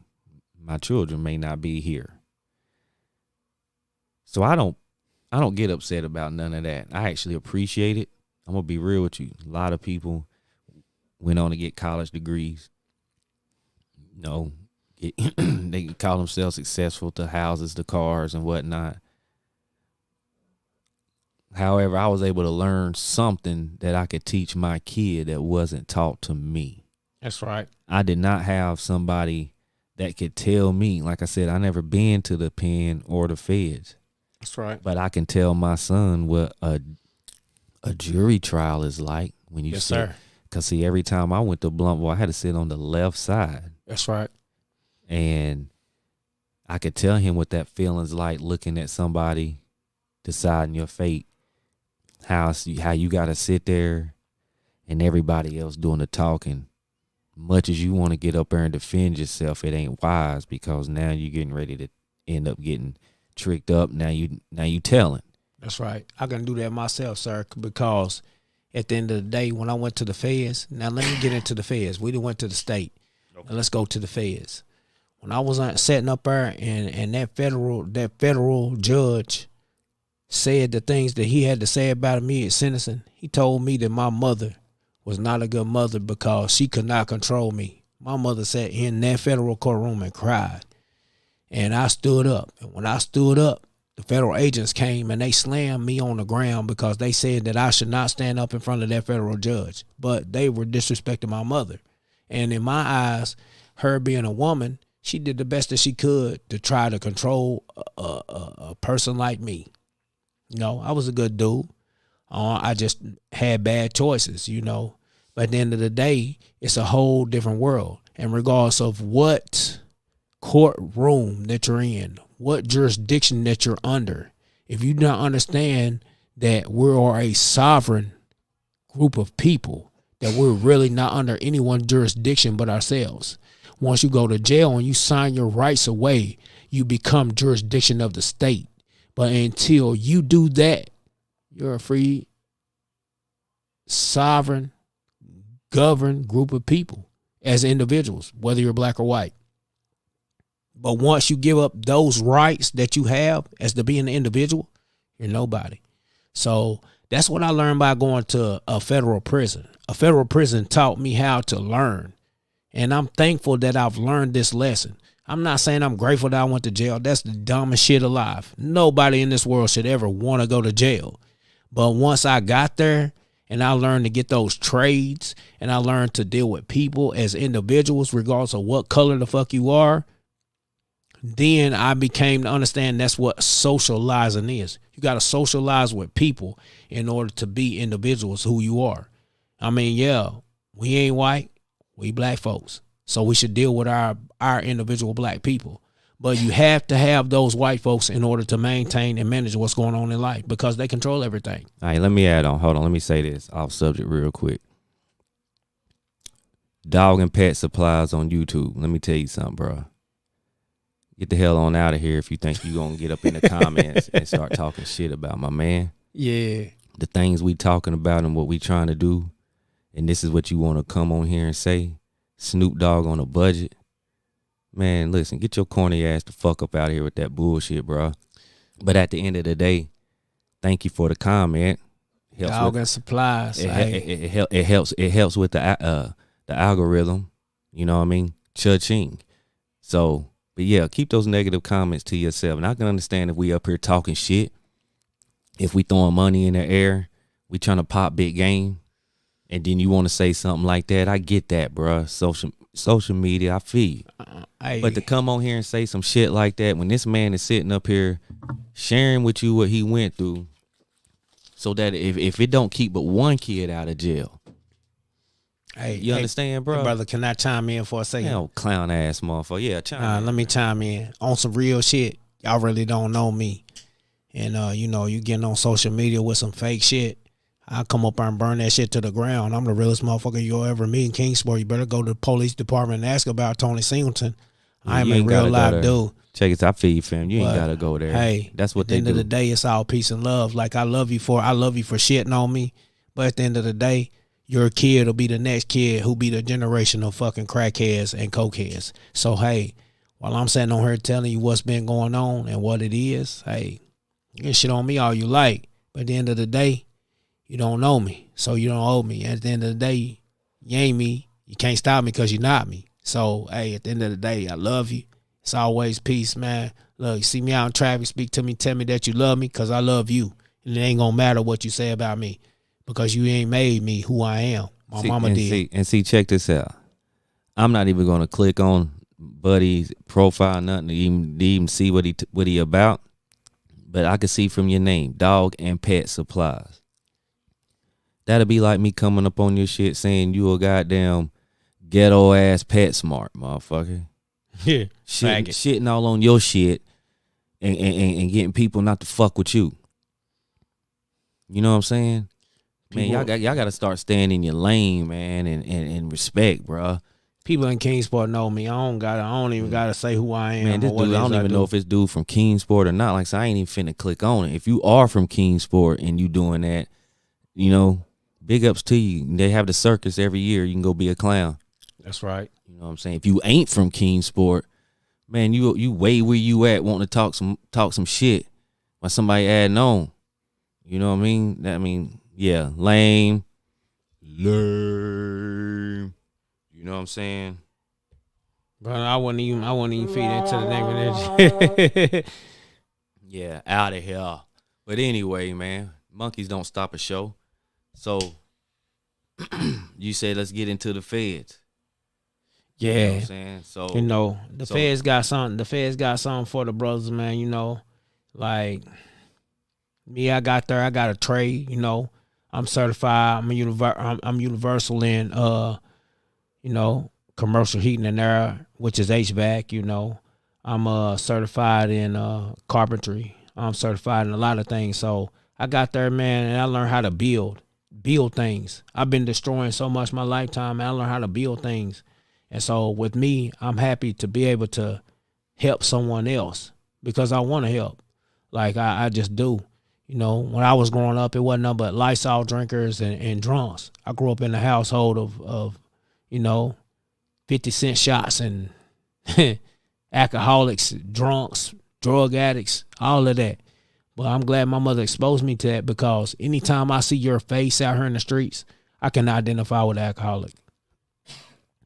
my children may not be here. So I don't get upset about none of that. I actually appreciate it. I'm gonna be real with you. A lot of people went on to get college degrees. You know, they call themselves successful, to houses, to cars, and whatnot. However, I was able to learn something that I could teach my kid that wasn't taught to me. That's right. I did not have somebody that could tell me. Like I said, I never been to the pen or the feds. That's right. But I can tell my son what a jury trial is like when you Yes, sit. sir. Because, see, every time I went to Bluntville, I had to sit on the left side. That's right. And I could tell him what that feeling's like, looking at somebody deciding your fate. How you got to sit there and everybody else doing the talking. Much as you want to get up there and defend yourself, it ain't wise, because now you're getting ready to end up getting tricked up. Now you telling. That's right. I can do that myself, sir, because at the end of the day, when I went to the feds, now let me get into the feds. We done went to the state. Okay. Now let's go to the feds. When I was sitting up there and that federal judge said the things that he had to say about me at sentencing, he told me that my mother was not a good mother because she could not control me. My mother sat in that federal courtroom and cried. And I stood up. And when I stood up, the federal agents came and they slammed me on the ground because they said that I should not stand up in front of that federal judge. But they were disrespecting my mother. And in my eyes, her being a woman, she did the best that she could to try to control a person like me. You know, I was a good dude. I just had bad choices, you know. But at the end of the day, it's a whole different world. And regardless of what courtroom that you're in, what jurisdiction that you're under, if you don't understand that we are a sovereign group of people, that we're really not under anyone's jurisdiction but ourselves. Once you go to jail and you sign your rights away, you become jurisdiction of the state. But until you do that, you're a free, sovereign, governed group of people as individuals, whether you're black or white. But once you give up those rights that you have as to being an individual, you're nobody. So that's what I learned by going to a federal prison. A federal prison taught me how to learn. And I'm thankful that I've learned this lesson. I'm not saying I'm grateful that I went to jail. That's the dumbest shit alive. Nobody in this world should ever want to go to jail. But once I got there and I learned to get those trades and I learned to deal with people as individuals, regardless of what color the fuck you are, then I became to understand that's what socializing is. You got to socialize with people in order to be individuals who you are. I mean, yeah, we ain't white, we black folks. So we should deal with our individual black people. But you have to have those white folks in order to maintain and manage what's going on in life because they control everything. All right, let me add on. Hold on, let me say this off subject real quick. Dog and Pet Supplies on YouTube. Let me tell you something, bro. Get the hell on out of here if you think you're going to get up in the comments and start talking shit about my man. Yeah. The things we talking about and what we trying to do, and this is what you want to come on here and say, Snoop Dogg on a budget. Man, listen, get your corny ass the fuck up out of here with that bullshit, bro. But at the end of the day, thank you for the comment. Dog and Supplies. It helps with the algorithm. You know what I mean? Cha-ching. So, but yeah, keep those negative comments to yourself. And I can understand if we up here talking shit, if we throwing money in the air, we trying to pop big game, and then you want to say something like that. I get that, bro. Social media, I feel you. But to come on here and say some shit like that when this man is sitting up here sharing with you what he went through, so that if it don't keep but one kid out of jail. Hey, you understand, bro? Hey, brother, can I chime in for a second? Hell, clown ass motherfucker. Yeah, chime in. Let me chime in on some real shit. Y'all really don't know me. and you know, you getting on social media with some fake shit, I come up there and burn that shit to the ground. I'm the realest motherfucker you'll ever meet in Kingsport. You better go to the police department and ask about Tony Singleton. I am You a ain't real gotta go live there. dude. Check it. I feel you, fam. You ain't But, gotta go there. Hey, that's what at the they end do. of the day, it's all peace and love. Like I love you for shitting on me, but at the end of the day, your kid will be the next kid who be the generation of fucking crackheads and cokeheads. So hey, while I'm sitting on here telling you what's been going on and what it is, hey, you can shit on me all you like, but at the end of the day, you don't know me, so you don't owe me. At the end of the day, you ain't me. You can't stop me because you're not me. So hey, at the end of the day, I love you. It's always peace, man. Look, you see me out in traffic, speak to me, tell me that you love me because I love you. And it ain't going to matter what you say about me because you ain't made me who I am. My mama did. See, check this out. I'm not even going to click on Buddy's profile, nothing to even see what he about. But I can see from your name, Dog and Pet Supplies. That'll be like me coming up on your shit saying you a goddamn ghetto ass PetSmart, motherfucker. Yeah, shitting all on your shit and getting people not to fuck with you. You know what I'm saying? Man, y'all got to start staying in your lane, man, and respect, bro. People in Kingsport know me. I don't even gotta say who I am. Man, this dude, I don't even know if it's dude from Kingsport or not. Like, so I ain't even finna click on it. If you are from Kingsport and you doing that, you know, big ups to you. They have the circus every year. You can go be a clown. That's right. You know what I'm saying? If you ain't from Kingsport, man, you way where you at wanting to talk some shit while somebody adding on. You know what I mean? Yeah, lame. You know what I'm saying? But I wouldn't even feed into the name of it. Yeah, out of here. But anyway, man, monkeys don't stop a show. So you said let's get into the feds. Yeah. You know what I'm saying? So you know, the feds got something for the brothers, man, you know. Like me, I got a trade, you know. I'm certified. I'm universal in you know, commercial heating and air, which is HVAC, you know. I'm certified in carpentry. I'm certified in a lot of things. So I got there, man, and I learned how to build things. I've been destroying so much my lifetime, and I learned how to build things. And so with me, I'm happy to be able to help someone else because I want to help. Like I just do. You know, when I was growing up, it wasn't nothing but Lysol drinkers and drunks. I grew up in a household of you know, 50-cent shots and alcoholics, drunks, drug addicts, all of that. But I'm glad my mother exposed me to that because anytime I see your face out here in the streets, I can identify with an alcoholic.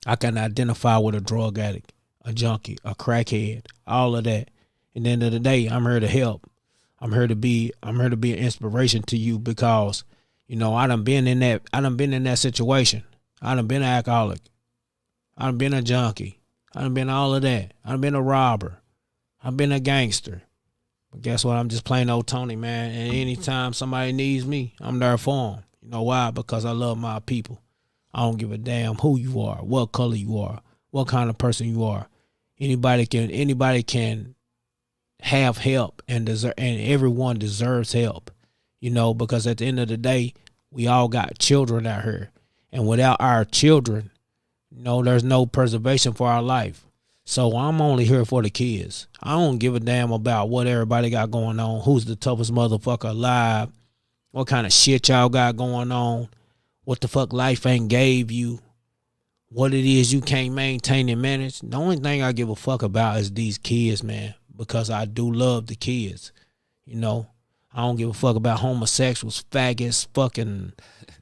I can identify with a drug addict, a junkie, a crackhead, all of that. At the end of the day, I'm here to help. I'm here to be an inspiration to you because, you know, I done been in that situation. I done been an alcoholic. I done been a junkie. I done been all of that. I done been a robber. I've been a gangster. But guess what? I'm just plain old Tony, man. And anytime somebody needs me, I'm there for them. You know why? Because I love my people. I don't give a damn who you are, what color you are, what kind of person you are. Anybody can have help and everyone deserves help. You know, because at the end of the day, we all got children out here. And without our children, you know, there's no preservation for our life. So I'm only here for the kids. I don't give a damn about what everybody got going on, who's the toughest motherfucker alive, what kind of shit y'all got going on, what the fuck life ain't gave you, what it is you can't maintain and manage. The only thing I give a fuck about is these kids, man, because I do love the kids. You know, I don't give a fuck about homosexuals, faggots, fucking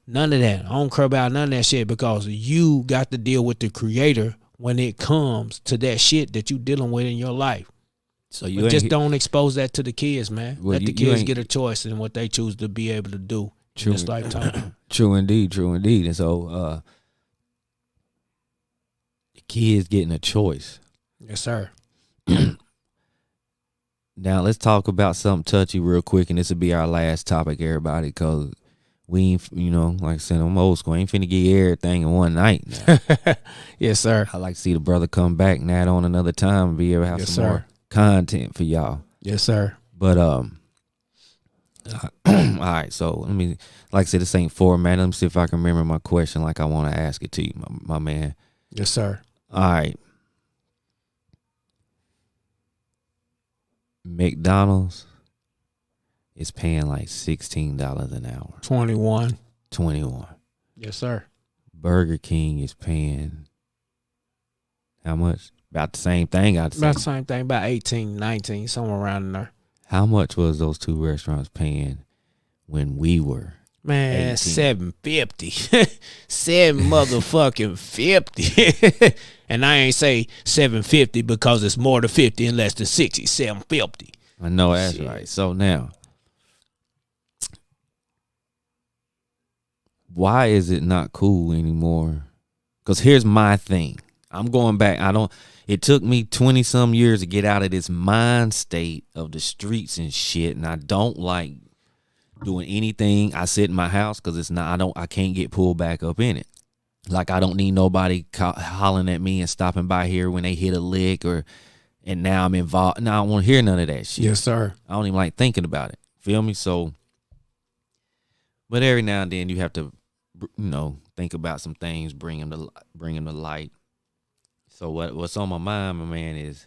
none of that. I don't care about none of that shit because you got to deal with the creator when it comes to that shit that you dealing with in your life. So you just don't expose that to the kids, man. Let the kids get a choice in what they choose to be able to do in this lifetime. True indeed. And so the kids getting a choice. Yes, sir. Now let's talk about something touchy real quick, and this will be our last topic, everybody, because we ain't, you know, like I said, I'm old school. I ain't finna get everything in one night. Yes, sir. I like to see the brother come back and add on another time and be able to have some more content for y'all. Yes, sir. But All right, so let me, like I said, this ain't format. Let me see if I can remember my question like I want to ask it to you, my man. Yes, sir. All right. McDonald's is paying like $16 an hour. 21. 21. Yes, sir. Burger King is paying how much? About the same thing, I'd say. About the same thing, about 18, 19, somewhere around in there. How much was those two restaurants paying when we were? Man, 18. $7.50. $7.50. And I ain't say $7.50 because it's more than 50 and less than 60. $7.50. I know that's Shit. right. So now, why is it not cool anymore? Because here's my thing. I'm going back. It took me 20 some years to get out of this mind state of the streets and shit. And I don't like doing anything. I sit in my house because it's not, I can't get pulled back up in it. Like I don't need nobody hollering at me and stopping by here when they hit a lick and now I'm involved. Now I don't want to hear none of that shit. Yes, sir. I don't even like thinking about it. Feel me? So, but every now and then you have to, think about some things, bring them to light. So what's on my mind, my man, is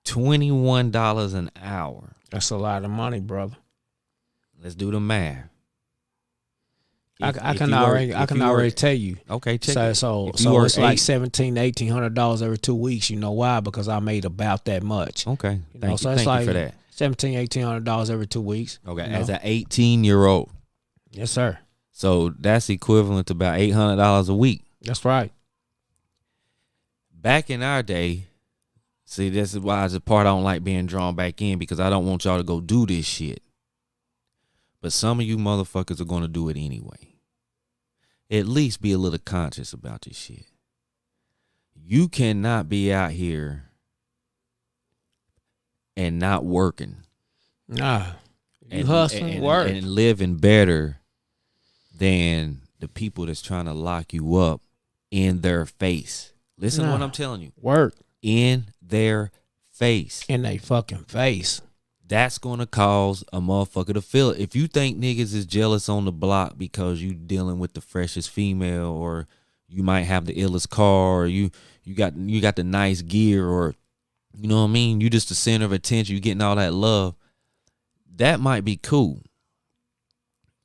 $21 an hour. That's a lot of money, brother. Let's do the math. I can already tell you. Okay, check it. So If you work it's like $1,700-$1,800 every 2 weeks. You know why? Because I made about that much. Okay, thank you. So Thank it's you like for that. $1,700-$1,800 every 2 weeks. Okay, you know? as an 18-year-old. Yes, sir. So that's equivalent to about $800 a week. That's right. Back in our day, see, this is why it's the part I don't like being drawn back in, because I don't want y'all to go do this shit. But some of you motherfuckers are going to do it anyway. At least be a little conscious about this shit. You cannot be out here and not working. Nah. You And, hustling, work. and living better than the people that's trying to lock you up in their face. Listen to what I'm telling you. Work. In their face. In they fucking face. That's going to cause a motherfucker to feel it. If you think niggas is jealous on the block because you dealing with the freshest female, or you might have the illest car, or you got the nice gear, or you know what I mean, you just the center of attention, you getting all that love, that might be cool.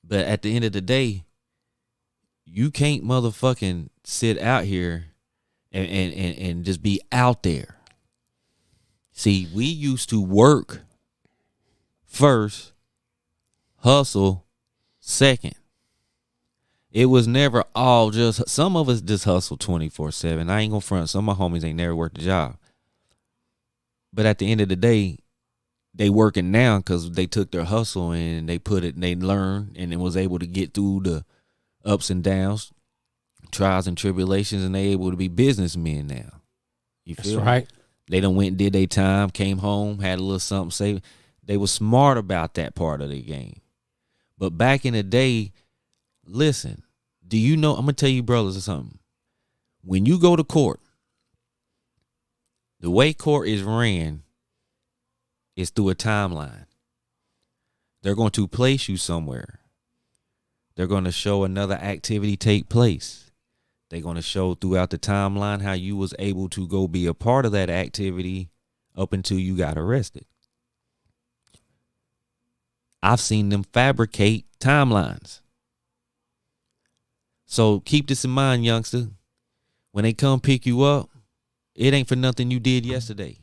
But at the end of the day, you can't motherfucking sit out here and just be out there. See, we used to work first, hustle second. It was never all just, some of us just hustle 24/7. I ain't gonna front. Some of my homies ain't never worked a job. But at the end of the day, they working now because they took their hustle and they learned and it was able to get through the ups and downs, trials and tribulations, and they able to be businessmen now. You feel That's right. me? They done went and did their time, came home, had a little something saved. They were smart about that part of the game. But back in the day, listen, do you know, I'm going to tell you brothers or something. When you go to court, the way court is ran is through a timeline. They're going to place you somewhere. They're going to show another activity take place. They're going to show throughout the timeline how you was able to go be a part of that activity up until you got arrested. I've seen them fabricate timelines. So keep this in mind, youngster. When they come pick you up, it ain't for nothing you did yesterday.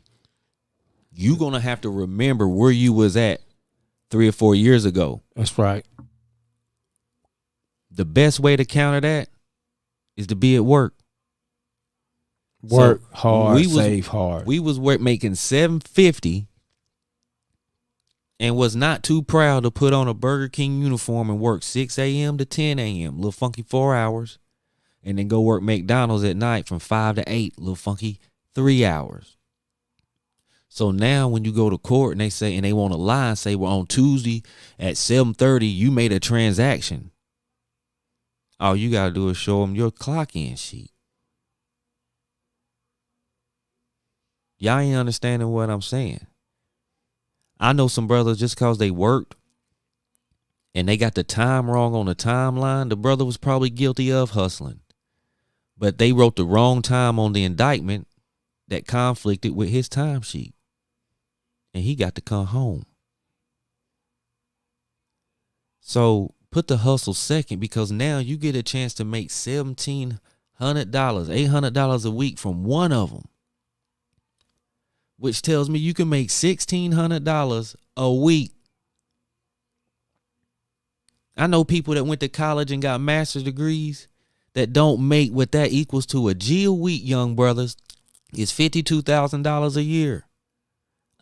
You gonna have to remember where you was at 3 or 4 years ago. That's right. The best way to counter that is to be at work. Work So hard, save hard. We was making $7.50 and was not too proud to put on a Burger King uniform and work 6 a.m. to 10 a.m., little funky 4 hours, and then go work McDonald's at night from 5 to 8, little funky 3 hours. So now when you go to court and they say, and they want to lie and say, well, on Tuesday at 7:30, you made a transaction. All you got to do is show them your clock-in sheet. Y'all ain't understanding what I'm saying. I know some brothers just cause they worked and they got the time wrong on the timeline, the brother was probably guilty of hustling. But they wrote the wrong time on the indictment that conflicted with his timesheet. And he got to come home. So put the hustle second, because now you get a chance to make $1,700, $800 a week from one of them. Which tells me you can make $1,600 a week. I know people that went to college and got master's degrees that don't make what that equals to a G a week, young brothers. It's $52,000 a year.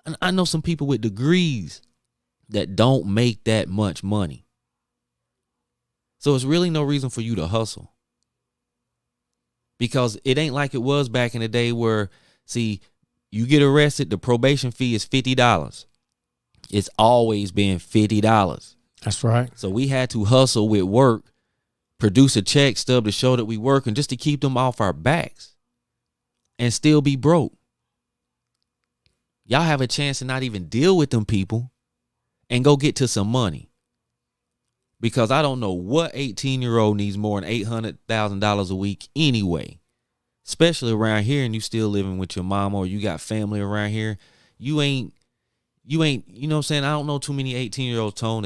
And I know some people with degrees that don't make that much money. So it's really no reason for you to hustle. Because it ain't like it was back in the day where, see, you get arrested, the probation fee is $50. It's always been $50. That's right. So we had to hustle with work, produce a check stub to show that we working just to keep them off our backs and still be broke. Y'all have a chance to not even deal with them people and go get to some money. Because I don't know what 18-year-old needs more than $800,000 a week anyway. Especially around here, and you still living with your mom or you got family around here. You ain't, you know what I'm saying? I don't know too many 18-year-olds, Tone,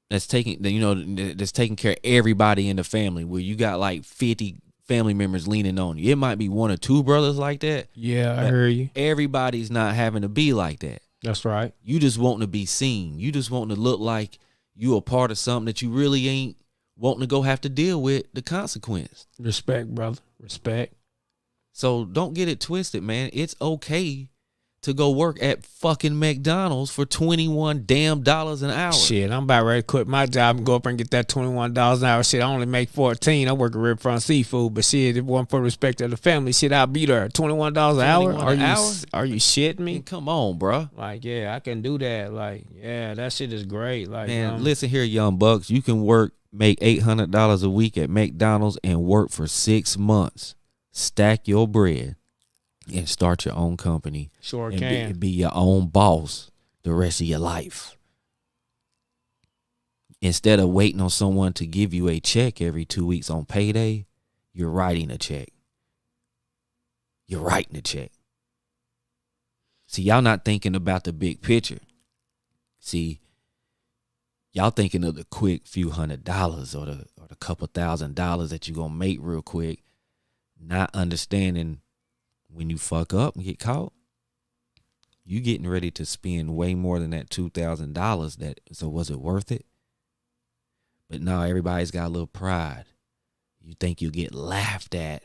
that's taking care of everybody in the family, where you got like 50 family members leaning on you. It might be one or two brothers like that. Yeah, I hear you. Everybody's not having to be like that. That's right. You just wanting to be seen. You just wanting to look like you a part of something that you really ain't wanting to go have to deal with the consequence. Respect, brother. Respect. So don't get it twisted, man. It's okay to go work at fucking McDonald's for $21 damn an hour. Shit, I'm about ready to quit my job and go up and get that $21 an hour. Shit, I only make 14. I work at Riverfront Seafood, but shit, if it wasn't for respect of the family, shit, I'll be there. $21 an hour? Are you shitting me? Come on, bro. Like, yeah, I can do that. Like, yeah, that shit is great. Like, man, listen here, young bucks. You can make $800 a week at McDonald's and work for 6 months. Stack your bread and start your own company. Sure and can. Be your own boss the rest of your life. Instead of waiting on someone to give you a check every 2 weeks on payday, you're writing a check. You're writing a check. See, y'all not thinking about the big picture. See, y'all thinking of the quick few $100s or the couple $1,000s that you're going to make real quick, not understanding when you fuck up and get caught, you getting ready to spend way more than that $2,000. So was it worth it? But now everybody's got a little pride. You think you get laughed at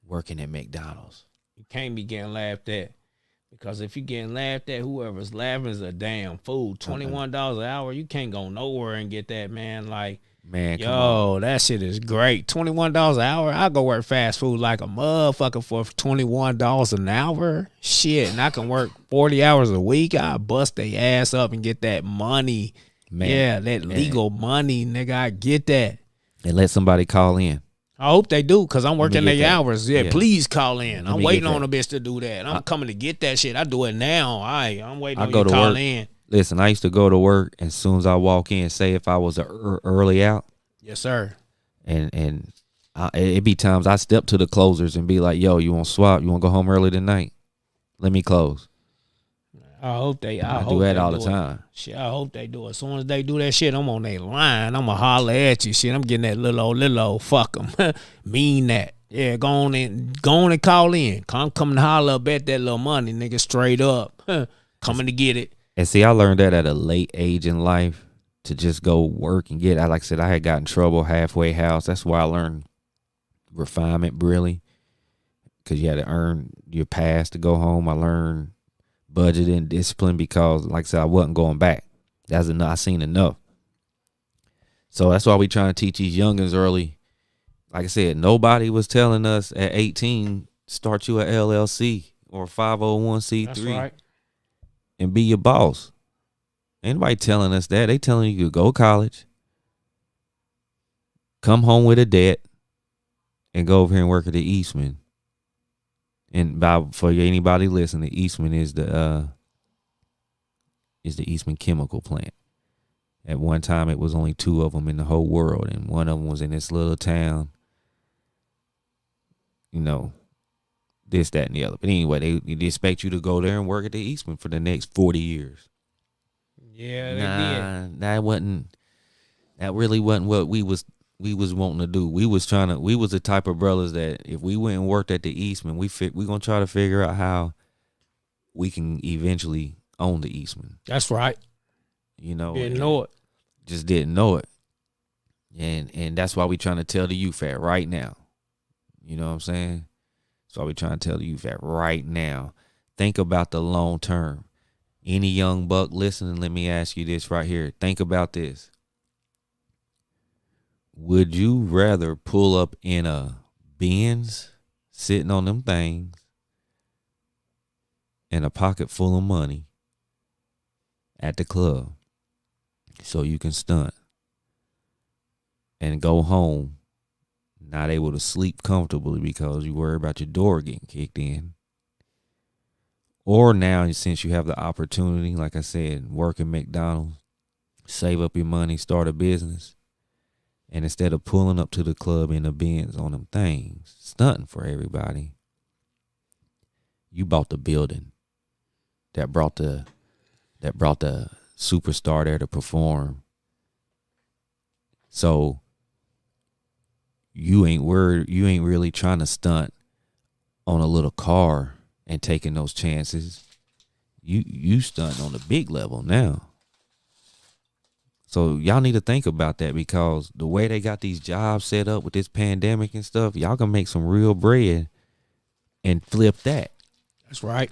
working at McDonald's. You can't be getting laughed at. Because if you're getting laughed at, whoever's laughing is a damn fool. $21 an hour, you can't go nowhere and get that, man. Like, man, yo, that shit is great. $21 an hour, I go work fast food like a motherfucker for $21 an hour. Shit, and I can work 40 hours a week. I bust their ass up and get that money. Man, yeah, that legal money, nigga. I get that. And let somebody call in. I hope they do, because I'm working 8 hours. Yeah, yeah, please call in. I'm waiting on a bitch to do that. I'm coming to get that shit. I do it now. I'm waiting on you to call in. Listen, I used to go to work, and as soon as I walk in, say if I was early out. Yes, sir. And it be times I step to the closers and be like, yo, you want to swap? You want to go home early tonight? Let me close. I hope they. I do that all the time. Shit, I hope they do it. As soon as they do that shit, I'm on their line. I'm going to holler at you. Shit, I'm getting that little old, fuck them. Mean that. Yeah, go on and call in. I'm coming to holler up at that little money, nigga, straight up. Coming to get it. And see, I learned that at a late age in life, to just go work and get it. Like I said, I had gotten in trouble halfway house. That's why I learned refinement, really, because you had to earn your pass to go home. I learned budget and discipline because, like I said, I wasn't going back. That's enough. I seen enough. So that's why we trying to teach these youngins early. Like I said, nobody was telling us at 18, start you a LLC or 501c3. That's right. And be your boss. Anybody telling us that? They telling you to go to college, come home with a debt, and go over here and work at the Eastman. And for anybody listening, the Eastman is the is the Eastman Chemical Plant. At one time, it was only 2 of them in the whole world, and one of them was in this little town. You know, this, that, and the other. But anyway, they expect you to go there and work at the Eastman for the next 40 years. Yeah, they did. That really wasn't what we was wanting to do. We was the type of brothers that if we went and worked at the Eastman, we gonna try to figure out how we can eventually own the Eastman. That's right. You know, Didn't know it. Just didn't know it. And that's why we trying to tell the youth that right now. You know what I'm saying? That's why we trying to tell the youth that right now. Think about the long term. Any young buck listening, let me ask you this right here. Think about this. Would you rather pull up in a Benz, sitting on them things, and a pocket full of money at the club so you can stunt and go home not able to sleep comfortably because you worry about your door getting kicked in? Or now, since you have the opportunity, like I said, work at McDonald's, save up your money, start a business, and instead of pulling up to the club in the Benz on them things, stunting for everybody, you bought the building that brought the superstar there to perform. So you ain't really trying to stunt on a little car and taking those chances. You stunt on the big level now. So y'all need to think about that, because the way they got these jobs set up with this pandemic and stuff, y'all can make some real bread and flip that. That's right.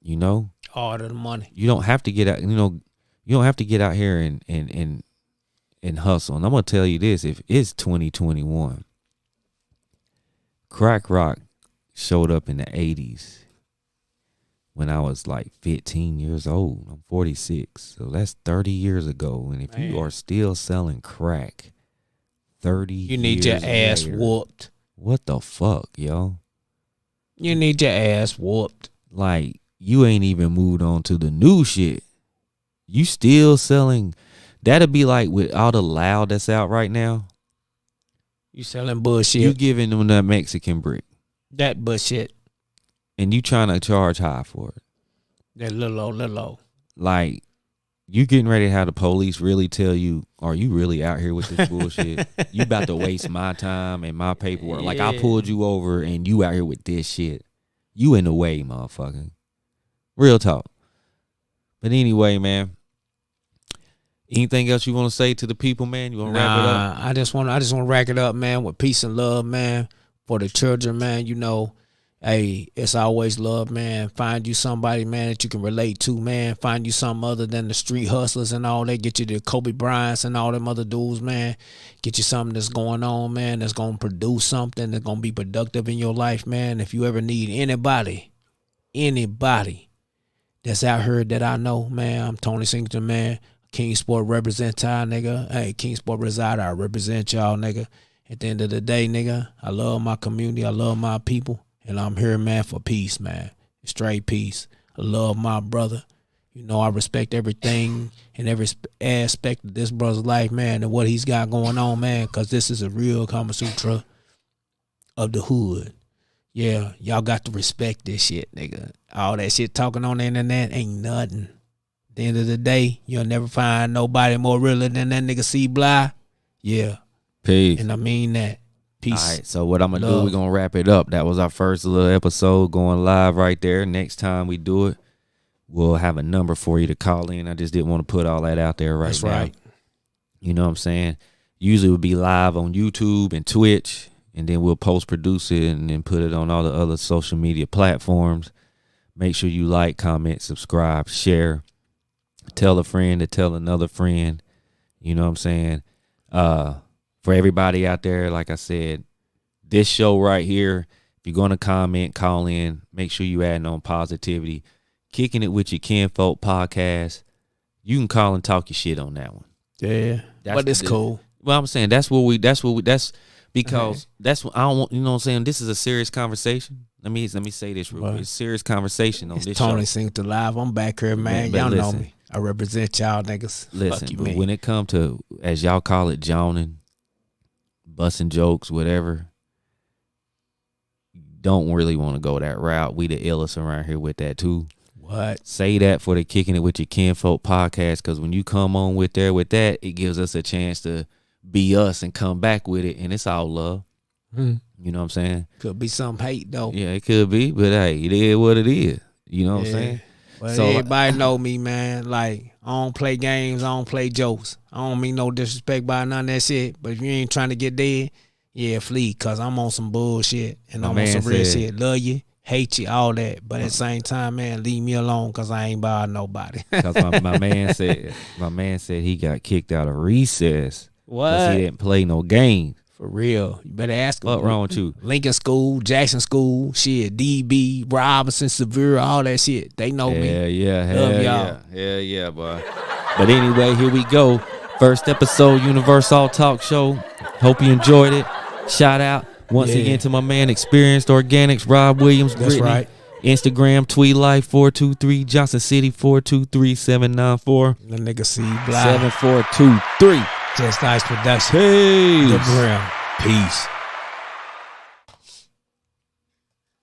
You know? All of the money. You don't have to get out, you don't have to get out here and hustle. And I'm gonna tell you this, if it's 2021, crack rock showed up in the 80s when I was like 15 years old. I'm 46, so that's 30 years ago. And if you are still selling crack 30 years you need your ass later, whooped. What the fuck, yo? You need your ass whooped. Like, you ain't even moved on to the new shit. You still selling. That'd be like with all the loud that's out right now. You selling bullshit. You giving them that Mexican brick. That bullshit. And you trying to charge high for it. That little old. Like, you getting ready to have the police really tell you, are you really out here with this bullshit? You about to waste my time and my paperwork. Like, I pulled you over and you out here with this shit. You in the way, motherfucker. Real talk. But anyway, man. Anything else you want to say to the people, man? You want to wrap it up? I just want to rack it up, man, with peace and love, man, for the children, man. You know, hey, it's always love, man. Find you somebody, man, that you can relate to, man. Find you something other than the street hustlers and all that. Get you the Kobe Bryants and all them other dudes, man. Get you something that's going on, man, that's going to produce something that's going to be productive in your life, man. If you ever need anybody that's out here that I know, man, I'm Tony Singleton, man. King Sport represent y'all, nigga. Hey, King Sport reside, I represent y'all, nigga. At the end of the day, nigga, I love my community. I love my people. And I'm here, man, for peace, man. Straight peace. I love my brother. You know, I respect everything and every aspect of this brother's life, man, and what he's got going on, man, because this is a real Kama Sutra of the hood. Yeah, y'all got to respect this shit, nigga. All that shit talking on the internet ain't nothing. At the end of the day, you'll never find nobody more realer than that nigga C. Bly. Yeah. Peace. And I mean that. Peace. All right, so what I'm going to do, we're going to wrap it up. That was our first little episode going live right there. Next time we do it, we'll have a number for you to call in. I just didn't want to put all that out there right now. That's right. You know what I'm saying? Usually we'll be live on YouTube and Twitch, and then we'll post-produce it and then put it on all the other social media platforms. Make sure you like, comment, subscribe, share. Tell a friend to tell another friend. You know what I'm saying? For everybody out there, like I said, this show right here, if you're going to comment, call in, make sure you adding on positivity. Kicking It With Your Kinfolk podcast. You can call and talk your shit on that one. Yeah. But it's cool. Well, I'm saying that's because that's what I don't want, you know what I'm saying? This is a serious conversation. Let me say this real quick. It's a serious conversation on this show. Tony Singleton Live. I'm back here, man. Y'all know me. I represent y'all niggas. Listen, Fuck you, but man. when it come to, as y'all call it, joning, busting jokes, whatever, don't really want to go that route. We the illest around here with that too. What? Say that for the Kicking It With Your Kinfolk podcast, because when you come on with that, it gives us a chance to be us and come back with it, and it's all love. You know what I'm saying? Could be some hate though. Yeah, it could be, but hey, it is what it is. You know what I'm saying? But So- everybody know me, man. Like, I don't play games. I don't play jokes. I don't mean no disrespect by none of that shit. But if you ain't trying to get dead, yeah, flee. Because I'm on some bullshit. And My I'm on some man real said- shit. Love you, hate you, all that. But at the same time, man, leave me alone because I ain't by nobody. Because my man said he got kicked out of recess because What? he didn't play no game. For real. You better ask him. What wrong with you? Lincoln School, Jackson School, shit, DB, Robinson, Severe, all that shit. They know me. Yeah, Love hell y'all. yeah, boy. But anyway, here we go. First episode, Universal Talk Show. Hope you enjoyed it. Shout out once Yeah. again to my man, Experienced Organics, Rob Williams. That's Brittany. right. Instagram, Tweet Life 423, Johnson City 423-794 The nigga see black. 7423. Just Nice Production. Peace. The Brown. Peace.